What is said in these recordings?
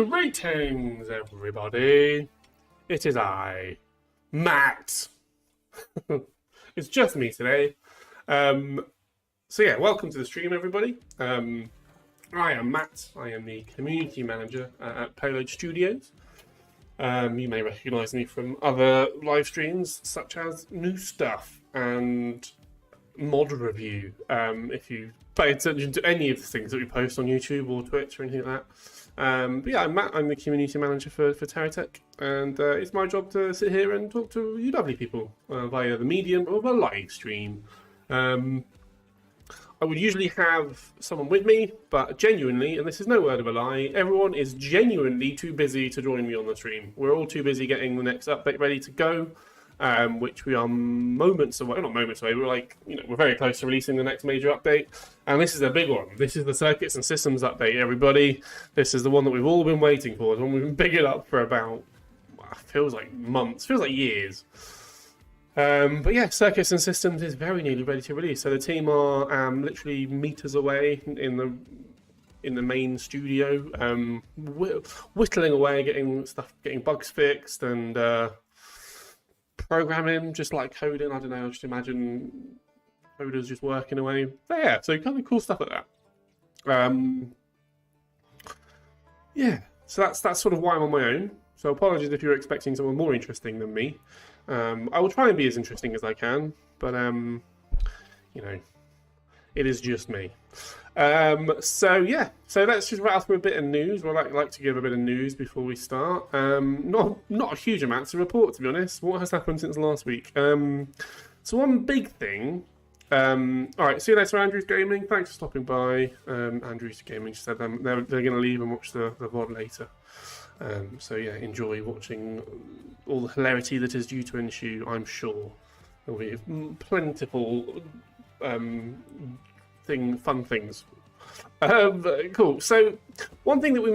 Greetings, everybody. It is I, Matt. It's just me today. So yeah, welcome to the stream, everybody. I am Matt. I am the community manager at Payload Studios. You may recognise me from other live streams, such as New Stuff and Mod Review. If you pay attention to any of the things that we post on YouTube or Twitch or anything like that. But yeah, I'm Matt. I'm the community manager for TerraTech, and it's my job to sit here and talk to you lovely people via the medium of a live stream. I would usually have someone with me, but genuinely, and this is no word of a lie, everyone is genuinely too busy to join me on the stream. We're all too busy getting the next update ready to go, which we are moments away, not moments away, we're very close to releasing the next major update. And this is a big one. This is the Circuits and Systems update, everybody. This is the one that we've all been waiting for. The one we've been bigging up for about, feels like months, feels like years. But yeah, Circuits and Systems is very nearly ready to release. So the team are literally meters away in the main studio, whittling away, getting bugs fixed and programming, just like coding. I don't know. I just imagine coders just working away. But yeah, so kind of cool stuff like that. Yeah, so that's sort of why I'm on my own. So apologies if you're expecting someone more interesting than me. I will try and be as interesting as I can, but you know, it is just me. So yeah, so let's just rattle through a bit of news. Well, I'd like to give a bit of news before we start. Not a huge amount to report, to be honest. What has happened since last week? So one big thing. All right, see you later, Andrews Gaming. Thanks for stopping by. Andrews Gaming said they're going to leave and watch the VOD later. So yeah, enjoy watching all the hilarity that is due to ensue. I'm sure there'll be plentiful fun things. Cool. So one thing that you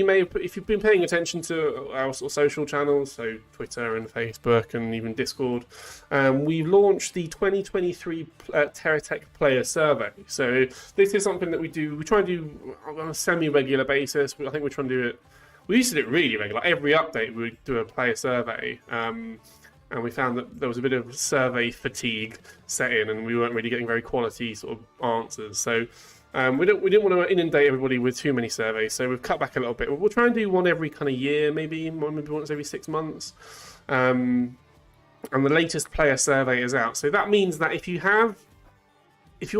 may have, if you've been paying attention to our sort of social channels, so Twitter and Facebook and even Discord, we've launched the 2023 TerraTech Player Survey. So this is something that we try and do on a semi-regular basis. I think we're trying to do it. We used to do it really regular. Every update we would do a player survey, and we found that there was a bit of survey fatigue set in, and we weren't really getting very quality sort of answers. So we didn't want to inundate everybody with too many surveys. So we've cut back a little bit. We'll try and do one every kind of year, maybe once every 6 months. And the latest player survey is out. So that means that if you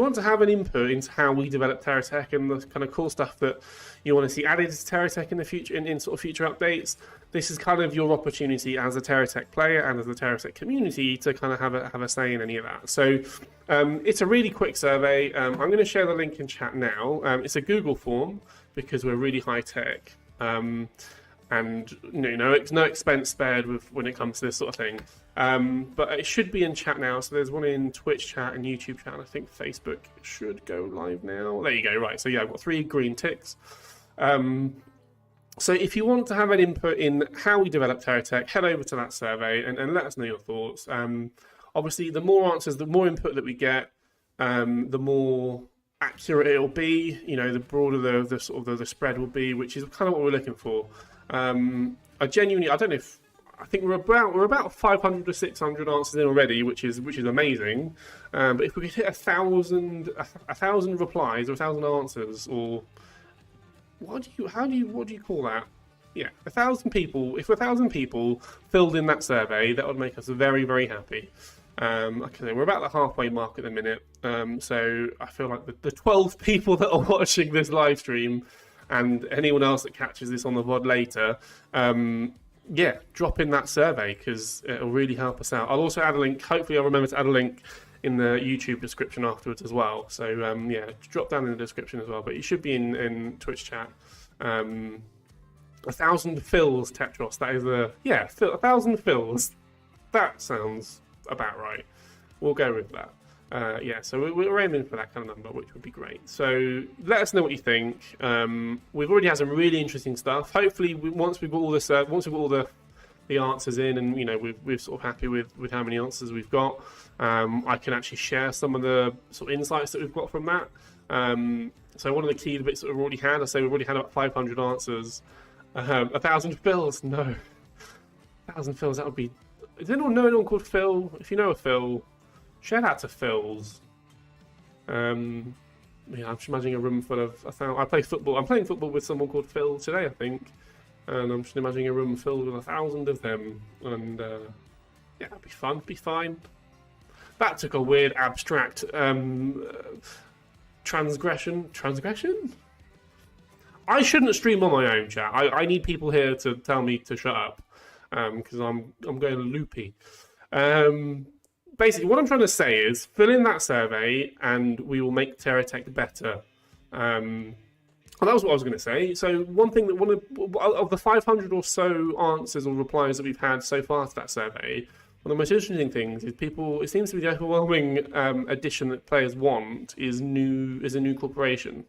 want to have an input into how we develop TerraTech and the kind of cool stuff that you want to see added to TerraTech in the future, in sort of future updates, this is kind of your opportunity as a TerraTech player and as the TerraTech community to kind of have a say in any of that. So it's a really quick survey. I'm going to share the link in chat now. It's a Google form because we're really high tech. And it's no expense spared when it comes to this sort of thing. But it should be in chat now. So there's one in Twitch chat and YouTube chat. And I think Facebook should go live now. There you go. Right. So yeah, I've got 3 green ticks. So if you want to have an input in how we develop TerraTech, head over to that survey and let us know your thoughts. Obviously, the more answers, the more input that we get, the more accurate it'll be. The broader the sort of the spread will be, which is kind of what we're looking for. I think we're about 500 to 600 answers in already, which is amazing. But if we could hit 1,000 replies or 1,000 answers, or what do you call that? Yeah, 1,000 people. If 1,000 people filled in that survey, that would make us very, very happy. Okay, we're about the halfway mark at the minute. So I feel like the 12 people that are watching this live stream, and anyone else that catches this on the VOD later, yeah, drop in that survey because it'll really help us out. I'll also add a link. Hopefully I'll remember to add a link in the YouTube description afterwards as well. So yeah, drop down in the description as well. But it should be in Twitch chat. 1,000 fills, Tetros. That is 1,000 fills. That sounds about right. We'll go with that. Yeah, so we're aiming for that kind of number, which would be great. So let us know what you think. We've already had some really interesting stuff. Hopefully, once we've got all this, once we've got all the answers in, and we're sort of happy with how many answers we've got, I can actually share some of the sort of insights that we've got from that. So one of the key bits that we've already had, we've already had about 500 answers. 1,000 fills? No. 1,000 fills, that would be... Does anyone know anyone called Phil? If you know a Phil, shout out to Phils. Yeah, I'm just imagining a room full of... I play football. I'm playing football with someone called Phil today, I think. And I'm just imagining a room filled with 1,000 of them. And, yeah, it'd be fun. Be fine. That took a weird, abstract transgression. Transgression? I shouldn't stream on my own, chat. I need people here to tell me to shut up. Because I'm going loopy. Basically, what I'm trying to say is, fill in that survey and we will make TerraTech better. Well, that was what I was going to say. So one thing that one of the 500 or so answers or replies that we've had so far to that survey, one of the most interesting things is it seems to be the overwhelming addition that players want is a new corporation,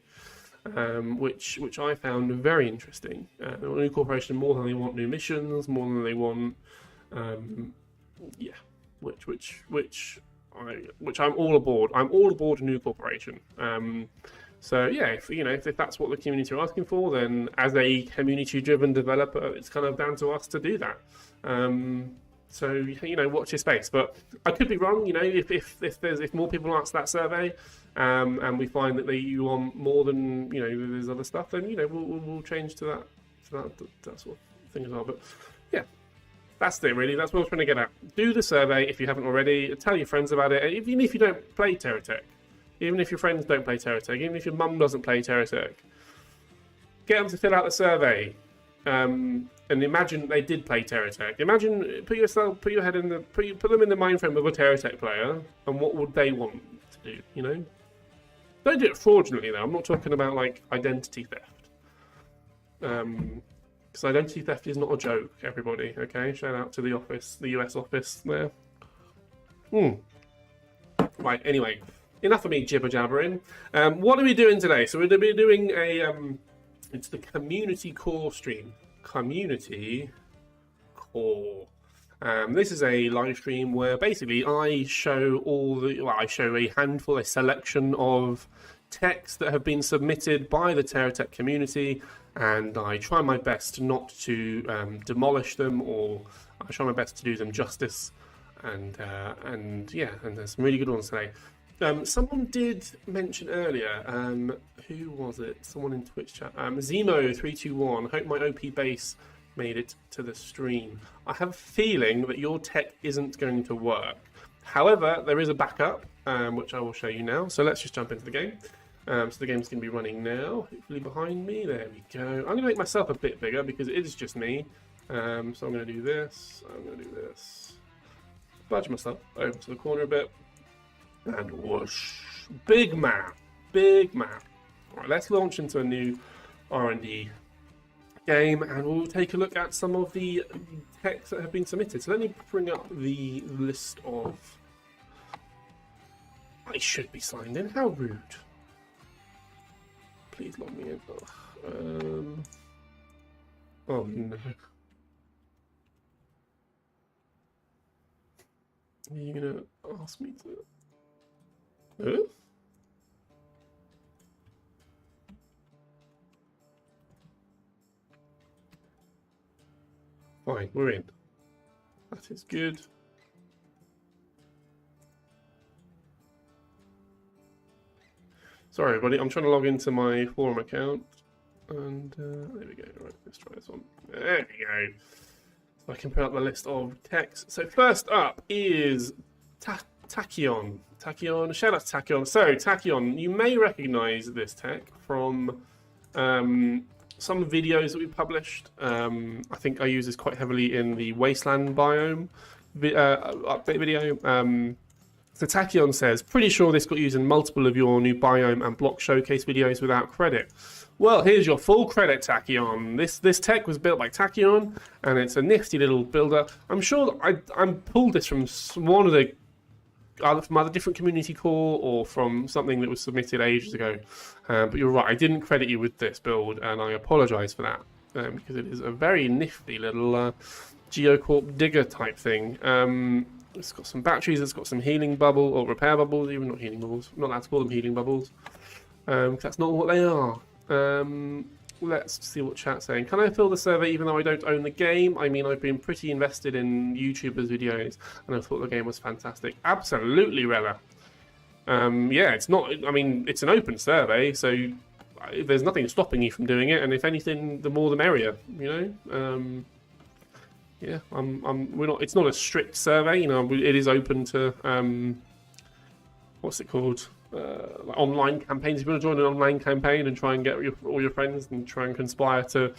which I found very interesting. They want a new corporation more than they want new missions, more than they want, yeah, which I'm all aboard. I'm all aboard a new corporation. So yeah, if that's what the community are asking for, then as a community-driven developer, it's kind of down to us to do that. So watch your space. But I could be wrong. If more people answer that survey, and we find that you want more than there's other stuff, then we'll change to that sort of thing as well. But yeah, that's it really. That's what I'm trying to get at. Do the survey if you haven't already. Tell your friends about it, even if you don't play TerraTech. Even if your friends don't play TerraTech, even if your mum doesn't play TerraTech, get them to fill out the survey. And imagine they did play TerraTech. Imagine, put them in the mind frame of a TerraTech player, and what would they want to do? Don't do it fraudulently though. I'm not talking about like identity theft. Because identity theft is not a joke, everybody. Okay, shout out to the office, the US office there. Right. Anyway. Enough of me jibber jabbering. What are we doing today? So we're going to be doing it's the community core stream. Community core. This is a live stream where basically I show a selection of texts that have been submitted by the TerraTech community, and I try my best not to demolish them, or I try my best to do them justice. And there's some really good ones today. Someone did mention earlier, who was it? Someone in Twitch chat. Zemo321, hope my OP base made it to the stream. I have a feeling that your tech isn't going to work. However, there is a backup, which I will show you now. So let's just jump into the game. So the game's going to be running now, hopefully behind me. There we go. I'm going to make myself a bit bigger because it is just me. So I'm going to do this. I'm going to do this. Budge myself over to the corner a bit. And whoosh. Big map. Big map. Alright, let's launch into a new R&D game and we'll take a look at some of the texts that have been submitted. So let me bring up the list of... I should be signed in. How rude. Please log me in. Oh no. Are you going to ask me to... Huh? Fine, we're in. That is good. Sorry everybody, I'm trying to log into my forum account. And there we go. Right, let's try this one. There we go. So I can put up the list of texts. So first up is Tachyon. Tachyon, shout out to Tachyon. So, Tachyon, you may recognize this tech from some videos that we published. I think I use this quite heavily in the Wasteland biome update video. So Tachyon says, pretty sure this got used in multiple of your new biome and block showcase videos without credit. Well, here's your full credit, Tachyon. This tech was built by Tachyon, and it's a nifty little builder. I'm sure that I pulled this from one of the from either different community core or from something that was submitted ages ago. But you're right, I didn't credit you with this build, and I apologise for that, because it is a very nifty little Geocorp digger type thing. It's got some batteries, it's got some healing bubble, or repair bubbles, even not healing bubbles. I'm not allowed to call them healing bubbles, because that's not what they are. let's see what chat's saying. Can I fill the survey even though I don't own the game? I mean, I've been pretty invested in YouTubers' videos, and I thought the game was fantastic. Absolutely, Rella. Yeah, it's not. I mean, it's an open survey, so there's nothing stopping you from doing it. And if anything, the more the merrier. You know. Yeah, we're not. It's not a strict survey. You know, it is open to what's it called? Like online campaigns. If you want to join an online campaign and try and get all your friends and try and conspire to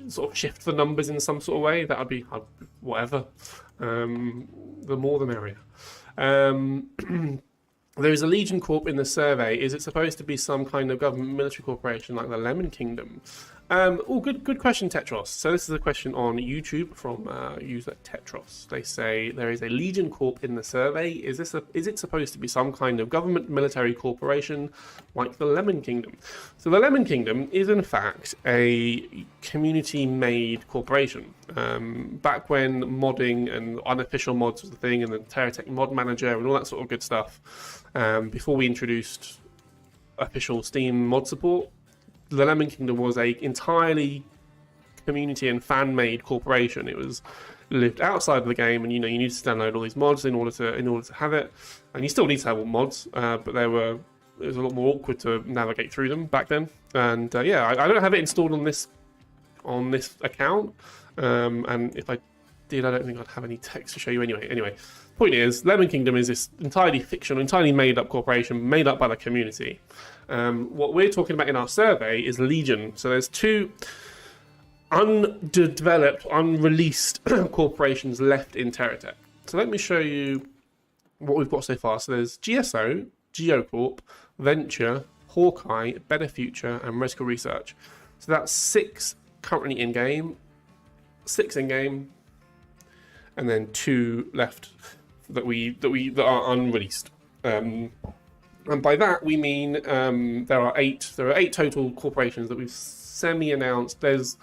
sort of shift the numbers in some sort of way, that would be whatever. The more the merrier. There is a Legion Corp in the survey. Is it supposed to be some kind of government military corporation like the Lemon Kingdom? Oh, good question, Tetros. So this is a question on YouTube from user Tetros. They say there is a Legion Corp in the survey. Is it supposed to be some kind of government military corporation like the Lemon Kingdom? So the Lemon Kingdom is in fact a community-made corporation. Back when modding and unofficial mods was the thing, and the TerraTech mod manager and all that sort of good stuff, before we introduced official Steam mod support, the Lemon Kingdom was a entirely community and fan-made corporation. It was lived outside of the game, and you know you need to download all these mods in order to have it, and you still need to have all mods, but it was a lot more awkward to navigate through them back then. And yeah, I don't have it installed on this account, and if I did, I don't think I'd have any text to show you anyway. Anyway, point is, Lemon Kingdom is this entirely fictional, entirely made-up corporation made up by the community. What we're talking about in our survey is Legion. So there's two undeveloped, unreleased corporations left in TerraTech. So let me show you what we've got so far. So there's GSO, GeoCorp, Venture, Hawkeye, Better Future, and Rescue Research. So that's 6 currently in-game, 6 in-game, and then 2 left that are unreleased. And by that we mean there are 8 total corporations that we've semi-announced. There's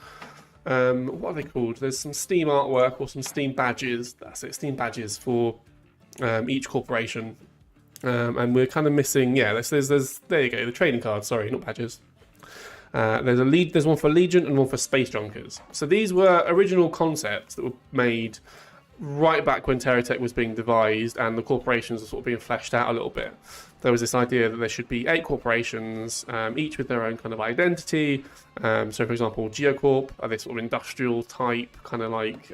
what are they called? There's some Steam artwork or some Steam badges. That's it, Steam badges for each corporation. And we're kind of missing. Yeah, there's there you go, the trading cards. Sorry, not badges. There's one for Legion and one for Space Junkers. So these were original concepts that were made right back when TerraTech was being devised and the corporations were sort of being fleshed out a little bit. There was this idea that there should be 8 corporations, each with their own kind of identity. So, for example, GeoCorp are this sort of industrial type, kind of like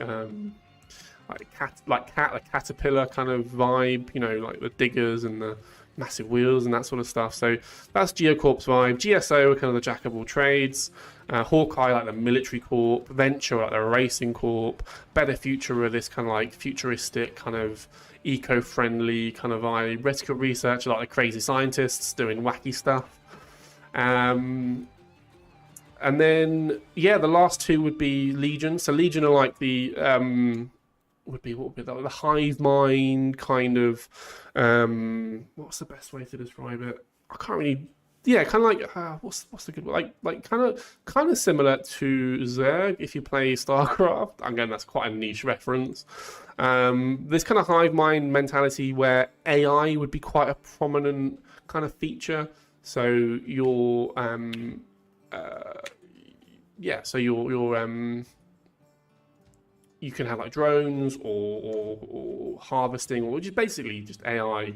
caterpillar kind of vibe, you know, like the diggers and the massive wheels and that sort of stuff. So that's GeoCorp's vibe. GSO are kind of the jack of all trades. Hawkeye like the military corp. Venture like the racing corp. Better Future are this kind of like futuristic kind of eco-friendly kind of vibe. Rescue Research are like the crazy scientists doing wacky stuff. And then yeah, the last 2 would be Legion. So Legion are like the what would be that, the hive mind kind of what's the best way to describe it? I can't really. Yeah, kind of like what's the good like kind of similar to Zerg if you play StarCraft. Again, that's quite a niche reference. This kind of hive mind mentality where AI would be quite a prominent kind of feature. So your you can have like drones or harvesting or just basically just AI.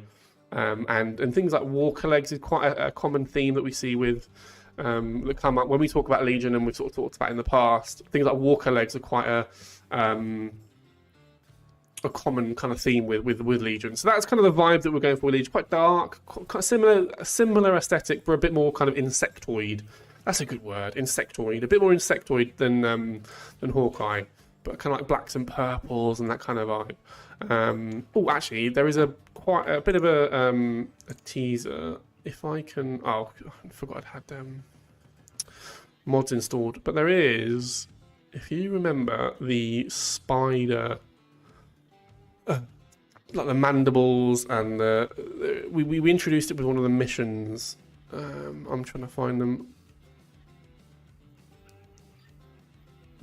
And things like walker legs is quite a common theme that we see with that come up when we talk about Legion, and we've sort of talked about in the past. Things like walker legs are quite a common kind of theme with Legion. So that's kind of the vibe that we're going for with Legion. Quite dark, kind of similar aesthetic, but a bit more kind of insectoid. That's a good word, insectoid. A bit more insectoid than Hawkeye, but kind of like blacks and purples and that kind of vibe. Oh, actually, there is quite a bit of a teaser. If I can, I forgot I'd had mods installed, but there is. If you remember the spider, like the mandibles, and we introduced it with one of the missions. I'm trying to find them.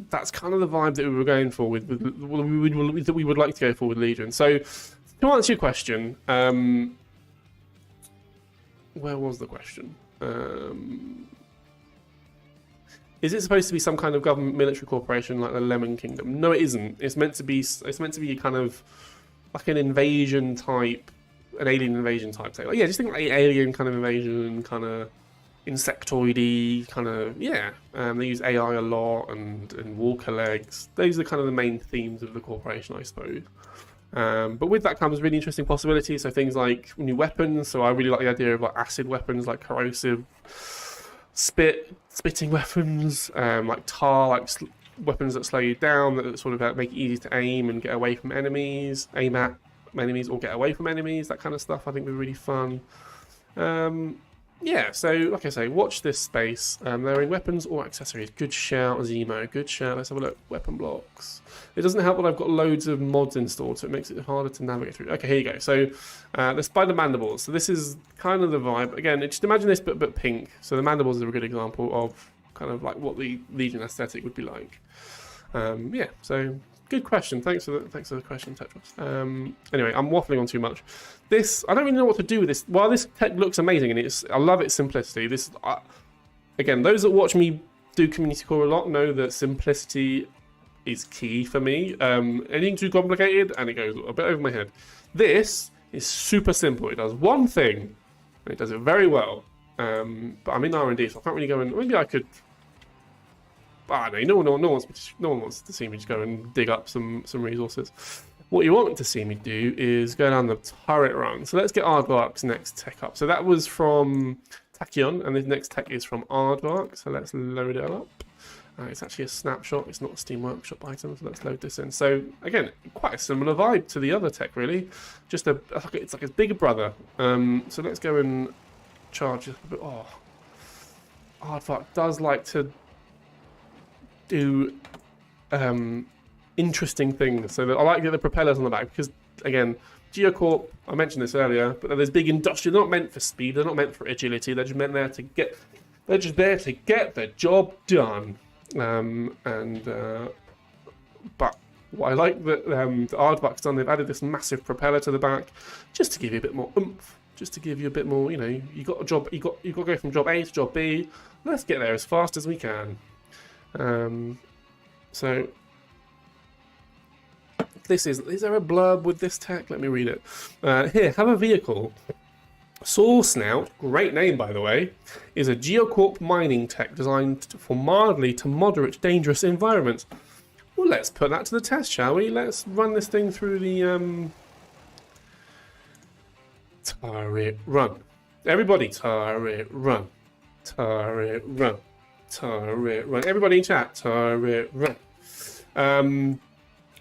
That's kind of the vibe that we were going for that we would like to go for with Legion. So, to answer your question, where was the question? Is it supposed to be some kind of government military corporation like the Lemon Kingdom? No, it isn't. It's meant to be kind of like an invasion type, an alien invasion type thing. Like, yeah, just think like alien kind of invasion, kind of insectoidy, kind of, yeah. They use AI a lot and walker legs. Those are kind of the main themes of the corporation, I suppose. But with that comes really interesting possibilities. So things like new weapons. So I really like the idea of like acid weapons, like corrosive spitting weapons, like tar, like weapons that slow you down, that sort of make it easy to aim and get away from enemies, aim at enemies or get away from enemies. That kind of stuff I think would be really fun. Yeah, so like I say, watch this space. They're in weapons or accessories. Good shout, Zemo. Good shout. Let's have a look. Weapon blocks. It doesn't help that I've got loads of mods installed, so it makes it harder to navigate through. Okay, here you go. So the spider mandibles. So this is kind of the vibe. Again, just imagine this, but pink. So the mandibles are a good example of kind of like what the Legion aesthetic would be like. Yeah, so good question. Thanks for the question, Tetros. Anyway, I'm waffling on too much. This, I don't really know what to do with this. While this tech looks amazing and I love its simplicity. This, again, those that watch me do community core a lot know that simplicity is key for me. Anything too complicated and it goes a bit over my head. This is super simple. It does one thing and it does it very well. But I'm in R&D, so I can't really go in. Maybe I could. No one wants to see me just go and dig up some resources. What you want to see me do is go down the turret run. So let's get Aardvark's next tech up. So that was from Tachyon, and the next tech is from Aardvark. So let's load it up. It's actually a snapshot. It's not a Steam Workshop item. So let's load this in. So again, quite a similar vibe to the other tech, really. Just it's like a bigger brother. So let's go and charge a bit. Oh, Aardvark does like to do interesting things. So I like the propellers on the back because, again, Geocorp, I mentioned this earlier, but there's big industrial. They're not meant for speed. They're not meant for agility. They're just meant there to get. They're just there to get the job done. But what I like that the Aardvark's done, they've added this massive propeller to the back, just to give you a bit more oomph. Just to give you a bit more. You know, you got a job. You got to go from job A to job B. Let's get there as fast as we can. So this is there a blurb with this tech? Let me read it. Here, have a vehicle. Saw Snout, great name by the way, is a Geocorp mining tech designed for mildly to moderate dangerous environments. Well, let's put that to the test, shall we? Let's run this thing through the turret run. Everybody, turret run. Turret run. Turret run. Everybody in chat, turret run.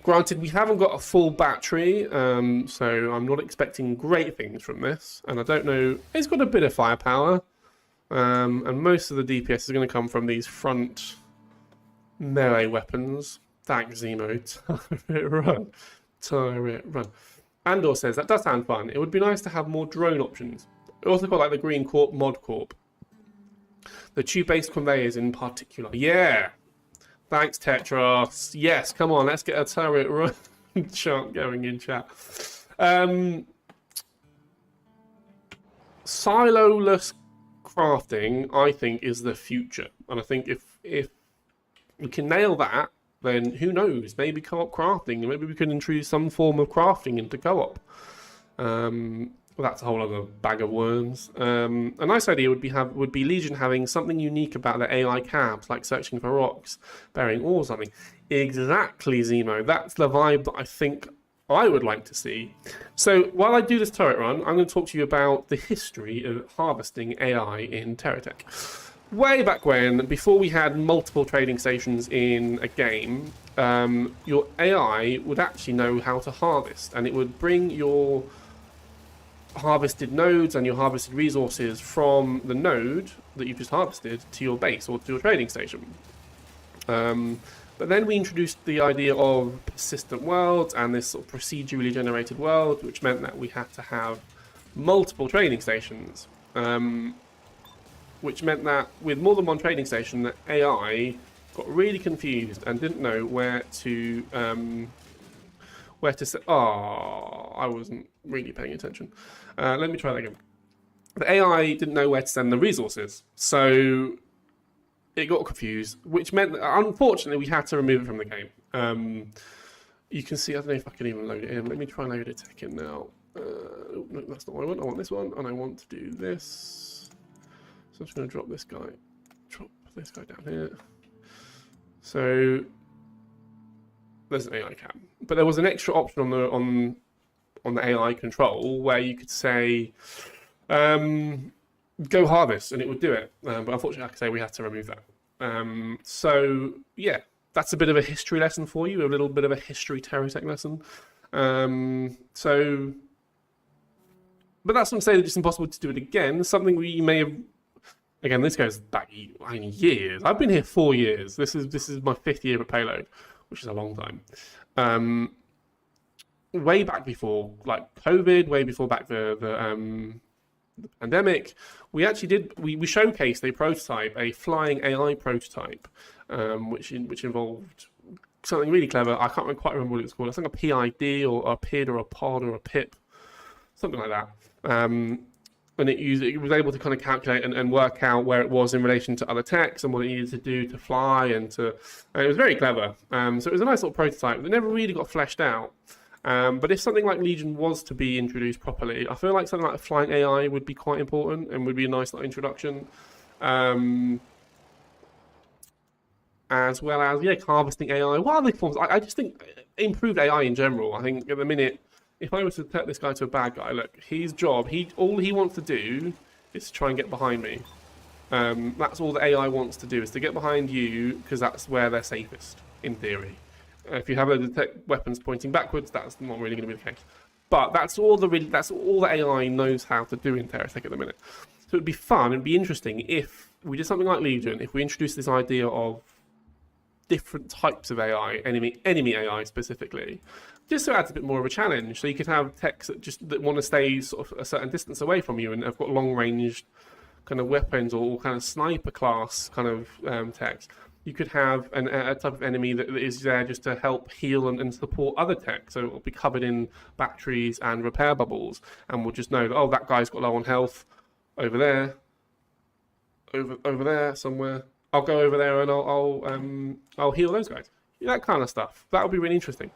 Granted, we haven't got a full battery, so I'm not expecting great things from this. And I don't know, it's got a bit of firepower. And most of the DPS is going to come from these front melee weapons. Thanks, Zemo. Turret run. Turret run. Andor says, that does sound fun. It would be nice to have more drone options. It also got like the Green Corp, Mod Corp. The tube-based conveyors in particular. Yeah. Thanks, Tetros. Yes, come on, let's get a turret run chant going in chat. Siloless crafting, I think, is the future. And I think if we can nail that, then who knows? Maybe co-op crafting. Maybe we can introduce some form of crafting into co-op. Well, that's a whole other bag of worms. A nice idea would be Legion having something unique about their AI cabs, like searching for rocks, burying ore or something. Exactly, Zemo. That's the vibe that I think I would like to see. So while I do this turret run, I'm going to talk to you about the history of harvesting AI in TerraTech. Way back when, before we had multiple trading stations in a game, your AI would actually know how to harvest, and it would bring your harvested nodes and your harvested resources from the node that you've just harvested to your base or to your trading station. But then we introduced the idea of persistent worlds and this sort of procedurally generated world, which meant that we had to have multiple trading stations. Which meant that with more than one trading station, the AI got really confused and didn't know where to set. Oh, I wasn't really paying attention. Let me try that again. The AI didn't know where to send the resources, so it got confused, which meant that, unfortunately, we had to remove it from the game. You can see, I don't know if I can even load it in. Let me try and load a tech in now. No, that's not what I want. I want this one, and I want to do this. So I'm just going to drop this guy down here. So there's an AI cam, but there was an extra option on the AI control where you could say go harvest, and it would do it. But unfortunately, like I say, we had to remove that. So yeah, that's a bit of a history lesson for you, a little bit of a history TerraTech lesson. But that's not to say that it's impossible to do it again. Something we may have. Again, this goes back years. I've been here 4 years. This is my 5th year at Payload, which is a long time. Way back before, like COVID, way before back the pandemic, we actually did we showcased a prototype, a flying AI prototype, which involved something really clever. I can't quite remember what it was called. I think a PID or a PID or a pod or a PIP, something like that. And it was able to kind of calculate and work out where it was in relation to other techs and what it needed to do to fly and it was very clever. So it was a nice little prototype that never really got fleshed out. But if something like Legion was to be introduced properly, I feel like something like flying AI would be quite important and would be a nice little introduction. As well as, harvesting AI. What other forms? I just think improved AI in general. I think at the minute, if I was to take this guy to a bad guy, look, his job, all he wants to do is to try and get behind me. That's all the AI wants to do, is to get behind you, because that's where they're safest, in theory. If you have a detect weapons pointing backwards, that's not really going to be the case. But that's all the AI knows how to do in TerraTech at the minute. So it'd be fun, it'd be interesting if we did something like Legion, if we introduced this idea of different types of AI, enemy AI specifically, just so it adds a bit more of a challenge. So you could have techs that want to stay sort of a certain distance away from you and have got long-range kind of weapons or kind of sniper class kind of techs. You could have a type of enemy that is there just to help heal and support other tech. So it'll be covered in batteries and repair bubbles, and we'll just know that, oh, that guy's got low on health over there, over there somewhere. I'll go over there and I'll heal those guys. That kind of stuff. That would be really interesting.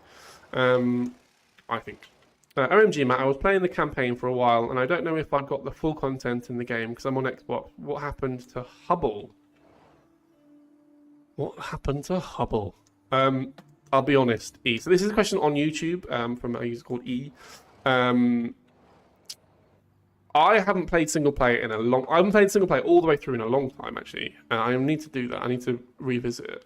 I think. OMG, Matt, I was playing the campaign for a while, and I don't know if I got the full content in the game because I'm on Xbox. What happened to Hubble? What happened to Hubble? I'll be honest, E. So this is a question on YouTube from a user called E. I haven't played single player I haven't played single player all the way through in a long time, actually. I need to do that. I need to revisit it.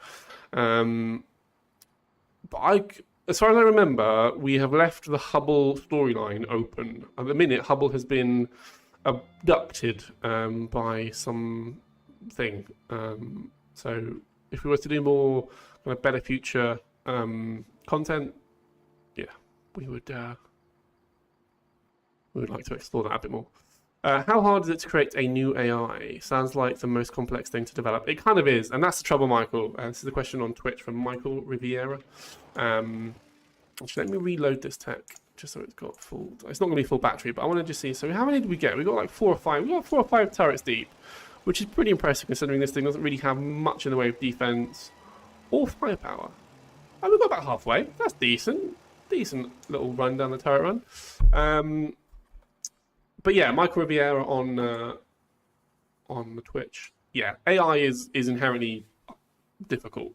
But as far as I remember, we have left the Hubble storyline open. At the minute, Hubble has been abducted by something. So if we were to do more kind of better future content, yeah, we would like to explore that a bit more. How hard is it to create a new AI? Sounds like the most complex thing to develop. It kind of is, and that's the trouble, Michael. This is a question on Twitch from Michael Riviera. Actually, let me reload this tech just so it's got full. It's not going to be full battery, but I want to just see. So how many did we get? We got like 4 or 5. We got 4 or 5 turrets deep, which is pretty impressive considering this thing doesn't really have much in the way of defense or firepower. And we got about halfway. That's decent. Decent little run down the turret run. But yeah, Michael Riviera on the Twitch. Yeah, AI is inherently difficult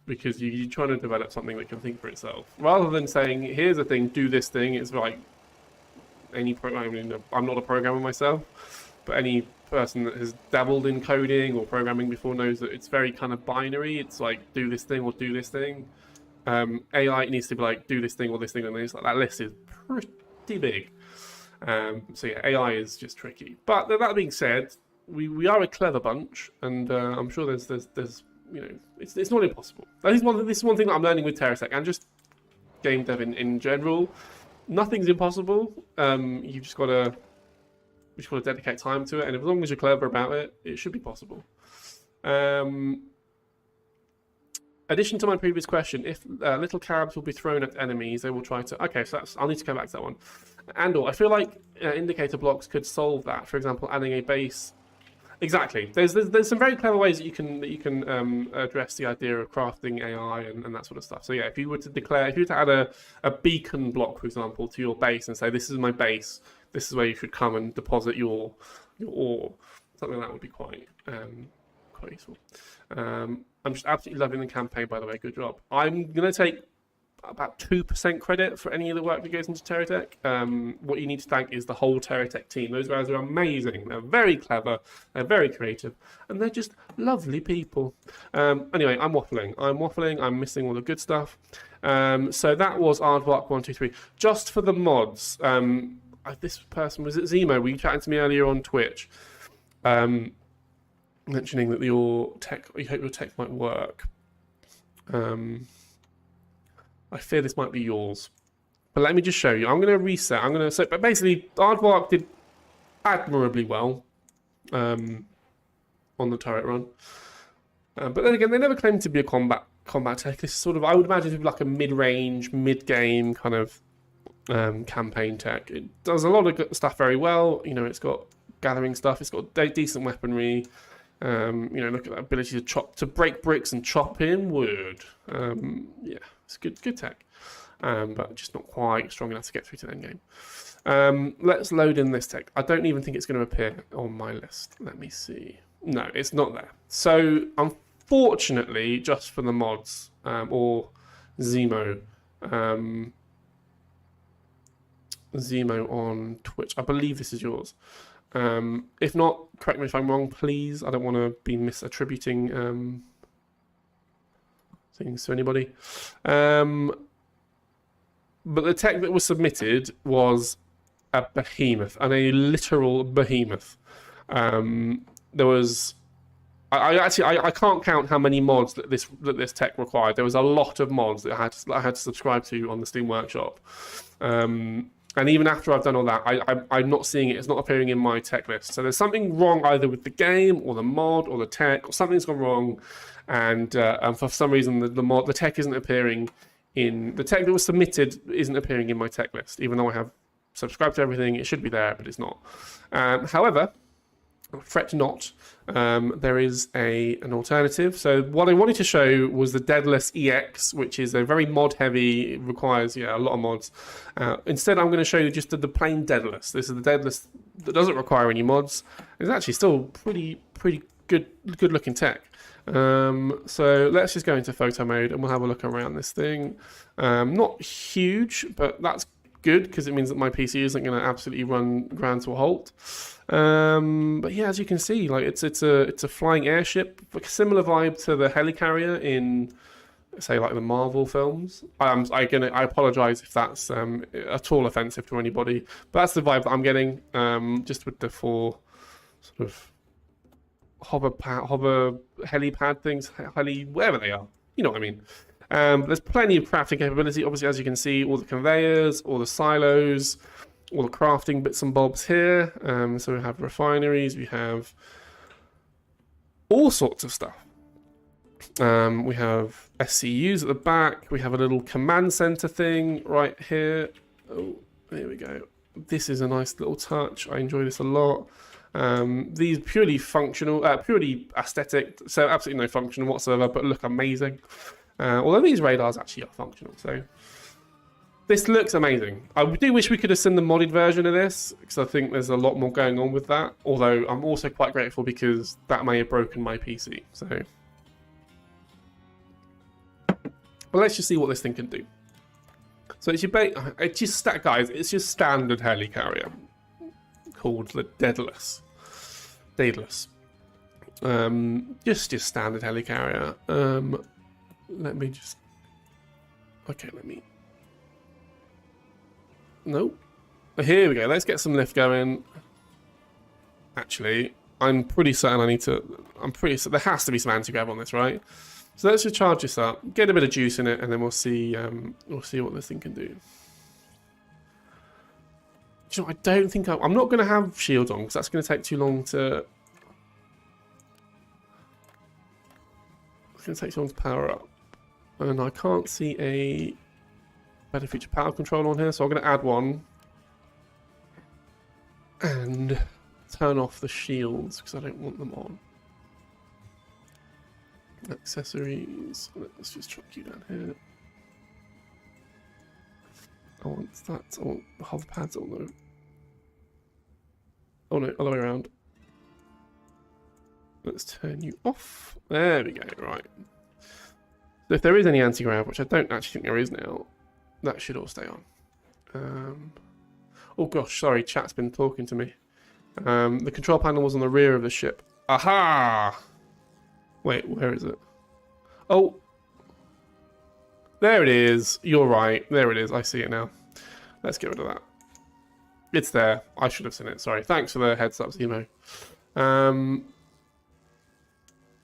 because you're trying to develop something that can think for itself, rather than saying, "Here's a thing, do this thing." It's like any programming. I'm not a programmer myself, but any person that has dabbled in coding or programming before knows that it's very kind of binary. It's like do this thing or do this thing. AI needs to be like do this thing or this thing, and it's like that list is pretty big. So yeah, AI is just tricky. But that being said, we are a clever bunch, and I'm sure there's it's not impossible. This is one thing that I'm learning with TerraTech and just game dev in general. Nothing's impossible. You've just got to dedicate time to it, and as long as you're clever about it, it should be possible. Addition to my previous question, if little carabs will be thrown at enemies, they will try to... Okay, so I'll need to come back to that one. And/or I feel like indicator blocks could solve that. For example, adding a base Exactly. There's some very clever ways that you can address the idea of crafting AI and that sort of stuff. So yeah, if you were to add a beacon block, for example, to your base and say this is my base, this is where you should come and deposit your ore, something like that would be quite useful. I'm just absolutely loving the campaign, by the way. Good job. I'm gonna take about 2% credit for any of the work that goes into TerraTech. What you need to thank is the whole TerraTech team. Those guys are amazing. They're very clever. They're very creative. And they're just lovely people. Anyway, I'm waffling. I'm missing all the good stuff. So that was Aardvark 123. Just for the mods, this person, was it Zemo? Were you chatting to me earlier on Twitch? Mentioning that you hope your tech might work. I fear this might be yours. But let me just show you. I'm going to reset. But basically, Aardvark did admirably well on the turret run. But then again, they never claimed to be a combat tech. This is sort of, I would imagine, it would be like a mid-range, mid-game kind of campaign tech. It does a lot of good stuff very well. You know, it's got gathering stuff. It's got decent weaponry. Look at that ability to break bricks and chop in wood. Yeah, it's good tech, but just not quite strong enough to get through to the end game. Let's load in this tech. I don't even think it's going to appear on my list. Let me see. No, it's not there. So unfortunately, just for the mods or Zemo, Zemo on Twitch. I believe this is yours. If not, correct me if I'm wrong, please. I don't want to be misattributing things to anybody. But the tech that was submitted was a behemoth, and a literal behemoth. There was, I can't count how many mods that this tech required. There was a lot of mods that I had to subscribe to on the Steam Workshop. And even after I've done all that, I'm not seeing it. It's not appearing in my tech list. So there's something wrong either with the game or the mod or the tech, or something's gone wrong. And for some reason, the tech isn't appearing in the tech that was submitted isn't appearing in my tech list. Even though I have subscribed to everything, it should be there, but it's not. However, fret not. There is an alternative. So what I wanted to show was the Deadless EX, which is a very mod heavy. It requires a lot of mods. Instead, I'm going to show you just the plain Deadless. This is the Deadless that doesn't require any mods. It's actually still pretty good looking tech. So let's just go into photo mode and we'll have a look around this thing. Not huge, but that's good because it means that my PC isn't going to absolutely grind to a halt. But yeah, as you can see, like it's a flying airship, like a similar vibe to the helicarrier in, say, like the Marvel films. I apologize if that's at all offensive to anybody, but that's the vibe that I'm getting. Just with the four sort of hover helipad things, whatever they are, you know what I mean. There's plenty of crafting capability. Obviously, as you can see, all the conveyors, all the silos, all the crafting bits and bobs here. So we have refineries, we have all sorts of stuff. We have SCUs at the back. We have a little command center thing right here. Oh, there we go. This is a nice little touch. I enjoy this a lot. These purely functional, purely aesthetic, so absolutely no function whatsoever, but look amazing. Although these radars actually are functional, so this looks amazing. I do wish we could have seen the modded version of this, because I think there's a lot more going on with that. Although I'm also quite grateful because that may have broken my PC. So, but let's just see what this thing can do. So it's guys. It's your standard helicarrier called the Daedalus. Just your standard helicarrier. Let me just. Okay, let me. Nope. Here we go. Let's get some lift going. Actually, I'm pretty certain I need to. There has to be some anti-grav on this, right? So let's just charge this up, get a bit of juice in it, and then we'll see. We'll see what this thing can do. You know, I don't think I'm not going to have shields on because that's going to take too long to. It's going to take too long to power up, and I can't see a better feature power control on here, so I'm going to add one. And turn off the shields because I don't want them on. Accessories. Let's just chuck you down here. I want that. I want the hover pads. Oh no. Oh no, other way around. Let's turn you off. There we go, right. So if there is any anti-grav, which I don't actually think there is now, that should all stay on. Oh gosh, sorry, chat's been talking to me. The control panel was on the rear of the ship. Aha! Wait, where is it? Oh! There it is. You're right. There it is. I see it now. Let's get rid of that. It's there. I should have seen it. Sorry. Thanks for the heads up, Zemo.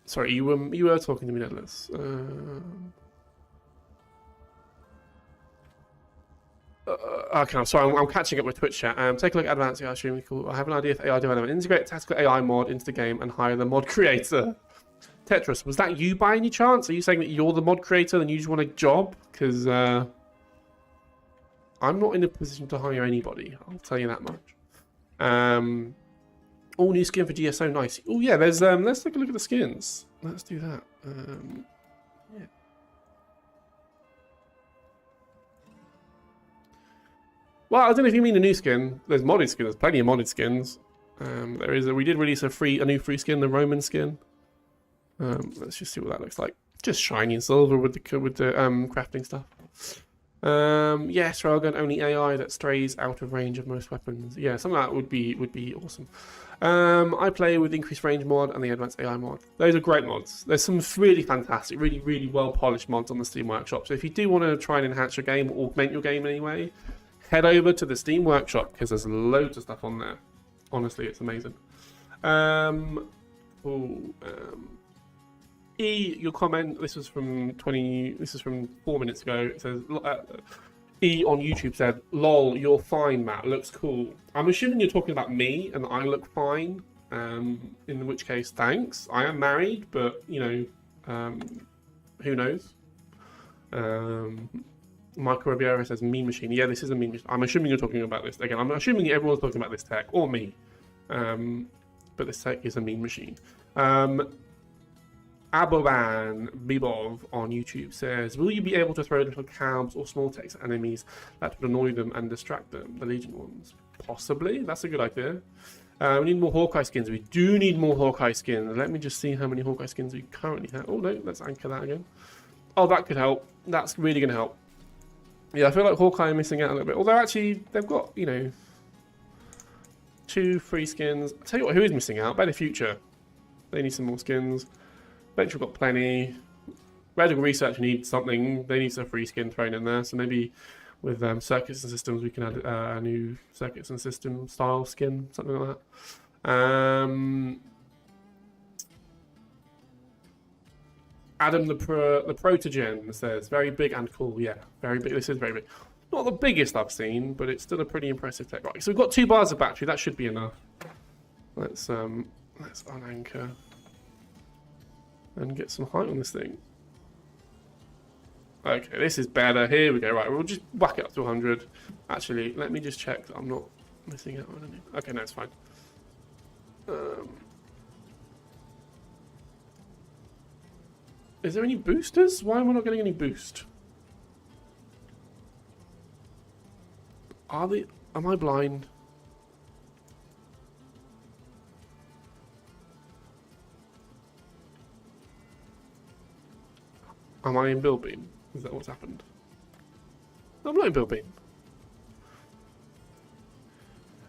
Sorry, you were talking to me, Nedless. Okay, I'm sorry. I'm catching up with Twitch chat. Take a look at Advanced AI streaming. Cool. I have an idea for AI development. Integrate tactical AI mod into the game and hire the mod creator. Tetris, was that you by any chance? Are you saying that you're the mod creator and you just want a job? Because I'm not in a position to hire anybody. I'll tell you that much. All new skin for GSO, nice. Oh yeah, there's let's take a look at the skins. Let's do that. Yeah. Well, I don't know if you mean a new skin. There's modded skins. There's plenty of modded skins. We did release a new free skin, the Roman skin. Let's just see what that looks like. Just shiny and silver with the crafting stuff. Yes, Railgun only AI that strays out of range of most weapons. Yeah, some of that would be awesome. I play with increased range mod and the advanced AI mod. Those are great mods. There's some really fantastic, really well polished mods on the Steam Workshop. So if you do want to try and enhance your game or augment your game anyway, head over to the Steam Workshop because there's loads of stuff on there. Honestly, it's amazing. E, your comment. This was from 4 minutes ago. It says E on YouTube said, "Lol, you're fine, Matt. Looks cool." I'm assuming you're talking about me and I look fine. In which case, thanks. I am married, but you know, who knows? Michael Riviera says meme machine. Yeah, this is a meme machine. I'm assuming you're talking about this again. I'm assuming everyone's talking about this tech or me. But this tech is a meme machine. Aboban Bibov on YouTube says, will you be able to throw little cabs or small text at enemies that would annoy them and distract them, the Legion ones? Possibly. That's a good idea. We need more Hawkeye skins. We do need more Hawkeye skins. Let me just see how many Hawkeye skins we currently have. Oh no, let's anchor that again. Oh, that could help. That's really going to help. Yeah, I feel like Hawkeye are missing out a little bit. Although actually, they've got, you know, 2 free skins. I'll tell you what, who is missing out? Better Future. They need some more skins. Venture got plenty. Radical Research needs something. They need some free skin thrown in there. So maybe with circuits and systems, we can add a new circuits and system style skin, something like that. Adam the Protogen says, very big and cool. Yeah, very big. This is very big. Not the biggest I've seen, but it's still a pretty impressive tech. Right, so we've got 2 bars of battery. That should be enough. Let's unanchor and get some height on this thing. Okay, this is better. Here we go. Right, we'll just whack it up to 100. Actually, let me just check that I'm not missing out on anything. Okay, no, it's fine. Is there any boosters? Why am I not getting any boost? Am I blind? Am I in build beam? Is that what's happened? I'm not in build beam.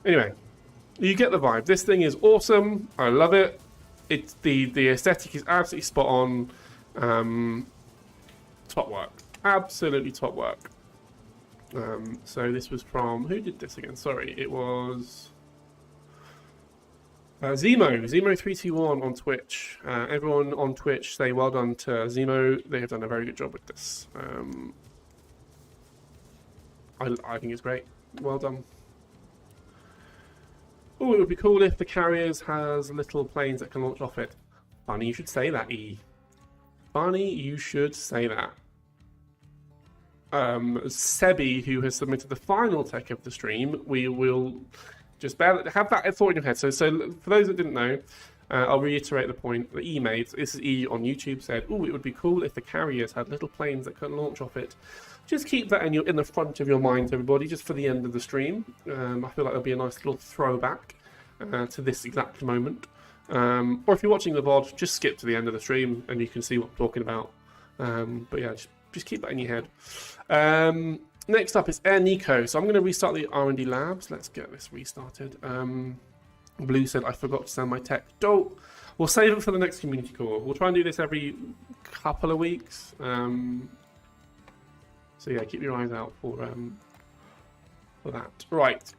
Anyway, you get the vibe. This thing is awesome. I love it. It's the aesthetic is absolutely spot on. Top work. Absolutely top work. So this was from, who did this again? Sorry, it was Zemo321 on Twitch. Everyone on Twitch say well done to Zemo. They have done a very good job with this. I think it's great. Well done. Oh, it would be cool if the carriers has little planes that can launch off it. Funny you should say that, E. Funny you should say that. Sebby, who has submitted the final tech of the stream, we will Just have that thought in your head. So for those that didn't know, I'll reiterate the point that E made. This is E on YouTube said, "Oh, it would be cool if the carriers had little planes that could launch off it." Just keep that in the front of your mind, everybody, just for the end of the stream. I feel like there'll be a nice little throwback to this exact moment. Or if you're watching the VOD, just skip to the end of the stream and you can see what I'm talking about. But yeah, just keep that in your head. Next up is Ari Nico. So I'm going to restart the R&D labs. Let's get this restarted. Blue said, I forgot to send my tech. Don't. We'll save it for the next community call. We'll try and do this every couple of weeks. So yeah, keep your eyes out for that. Right.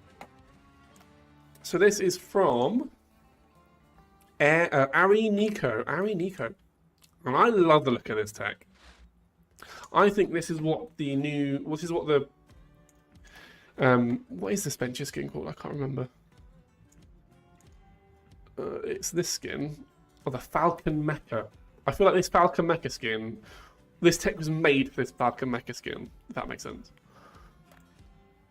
So this is from Ari Nico. Ari Nico. And I love the look of this tech. I think this is what the new... What is the... what is this venture skin called? I can't remember. It's this skin. Or the Falcon Mecha. I feel like this Falcon Mecha skin... This tech was made for this Falcon Mecha skin, if that makes sense.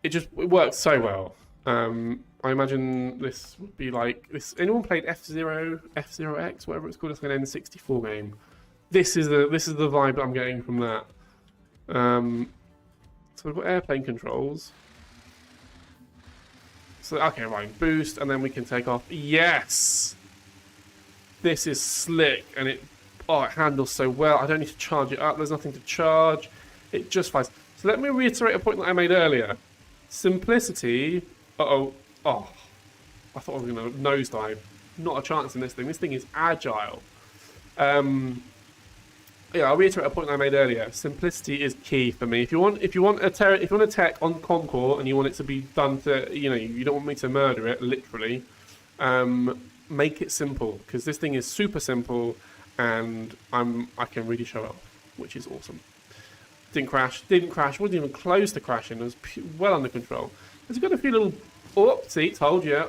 It works so well. I imagine this would be like this. Anyone played F-Zero, F-Zero-X, whatever it's called? It's an N64 game. This is the vibe that I'm getting from that. So we've got airplane controls. So okay, right, boost, and then we can take off. Yes, this is slick, and it handles so well. I don't need to charge it up. There's nothing to charge. It just flies. So let me reiterate a point that I made earlier. Simplicity. Oh, I thought I was going to nosedive. Not a chance in this thing. This thing is agile. Yeah, I'll reiterate a point that I made earlier. Simplicity is key for me. If you want a tech on Concord and you want it to be done to, you don't want me to murder it, literally, make it simple, because this thing is super simple. And I can really show up, which is awesome. Didn't crash, wasn't even close to crashing. It was well under control. It's got a few little... Oh, see, told you.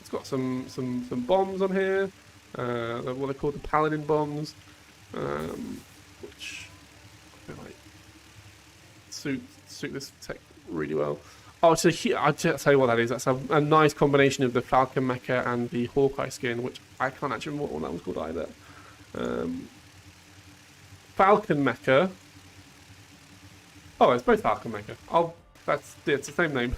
It's got some bombs on here. What are called the Paladin bombs, which I feel like suit this tech really well. Oh, so I'll tell you what that is. That's a nice combination of the Falcon Mecha and the Hawkeye skin, which I can't actually remember what that was called either. Falcon Mecha. Oh, it's both Falcon Mecha. It's the same name.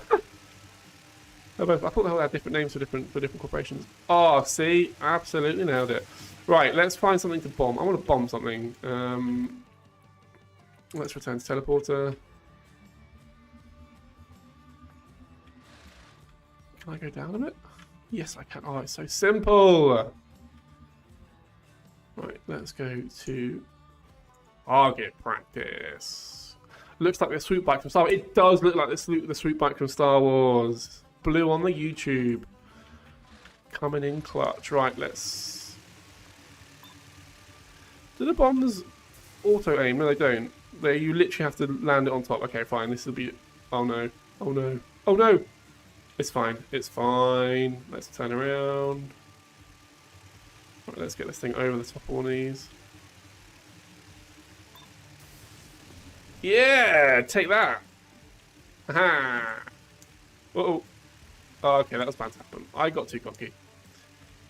I thought they all had different names for different corporations. Oh, see, absolutely nailed it. Right, let's find something to bomb. I want to bomb something. Let's return to teleporter. Can I go down a bit? Yes, I can. Oh, it's so simple. Right, let's go to target practice. Looks like the swoop bike from Star Wars. It does look like the swoop bike from Star Wars. Blue on the YouTube. Coming in clutch. Right, let's... Do the bombs auto-aim? No, they don't. You literally have to land it on top. Okay, fine. This will be... Oh, no. Oh, no. Oh, no! It's fine. It's fine. Let's turn around. Right, let's get this thing over the top of one of these. Yeah! Take that! Aha! Uh-oh. Oh, okay, that was bound to happen. I got too cocky.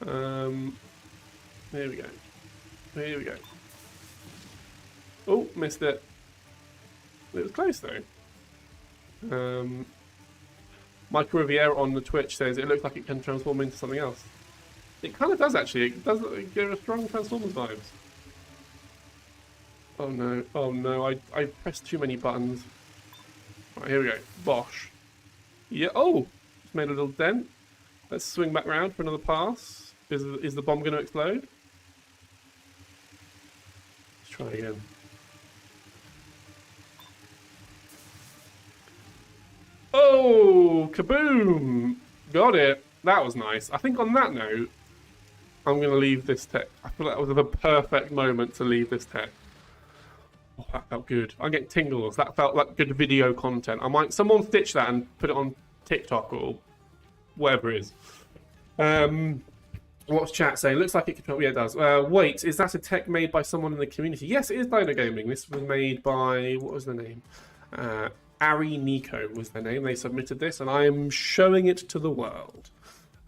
Here we go. Here we go. Oh, missed it. It was close, though. Michael Riviera on the Twitch says it looks like it can transform into something else. It kind of does, actually. It does give a strong Transformers vibes. Oh no, oh no, I pressed too many buttons. Right, here we go. Bosh. Yeah, oh! Just made a little dent. Let's swing back round for another pass. Is the bomb going to explode? Let's try again. Oh, kaboom! Got it. That was nice. I think on that note, I'm going to leave this tech. I feel like that was the perfect moment to leave this tech. Oh, that felt good. I'm getting tingles. That felt like good video content. Someone stitch that and put it on TikTok or whatever it is. What's chat saying? Looks like it could... Yeah, it does. Wait, is that a tech made by someone in the community? Yes, it is Dino Gaming. This was made by... What was the name? Ari Nico was their name. They submitted this, and I am showing it to the world.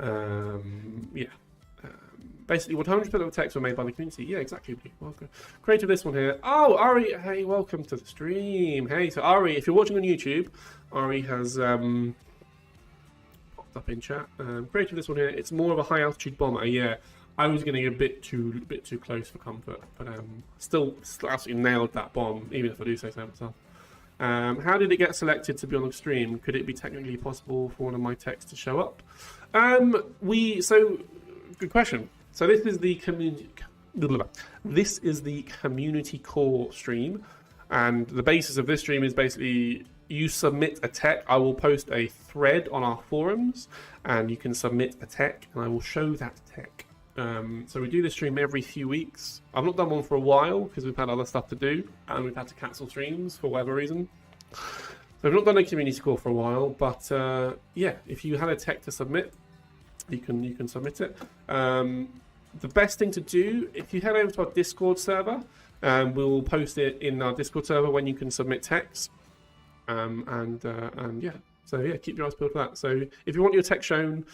Yeah. Basically, 100% of the texts were made by the community. Yeah, exactly. Welcome. Created this one here. Oh, Ari, hey, welcome to the stream. Hey, so Ari, if you're watching on YouTube, Ari has popped up in chat. Created this one here. It's more of a high altitude bomber. Yeah, I was getting a bit too close for comfort, but still absolutely nailed that bomb, even if I do say so myself. How did it get selected to be on the stream? Could it be technically possible for one of my texts to show up? Good question. So this is the community. This is the community core stream, and the basis of this stream is basically you submit a tech. I will post a thread on our forums, and you can submit a tech, and I will show that tech. So we do this stream every few weeks. I've not done one for a while because we've had other stuff to do, and we've had to cancel streams for whatever reason. So I've not done a community core for a while, but yeah, if you had a tech to submit, you can submit it. The best thing to do, if you head over to our Discord server, we'll post it in our Discord server when you can submit text. And yeah, so yeah, keep your eyes peeled for that. So if you want your text shown,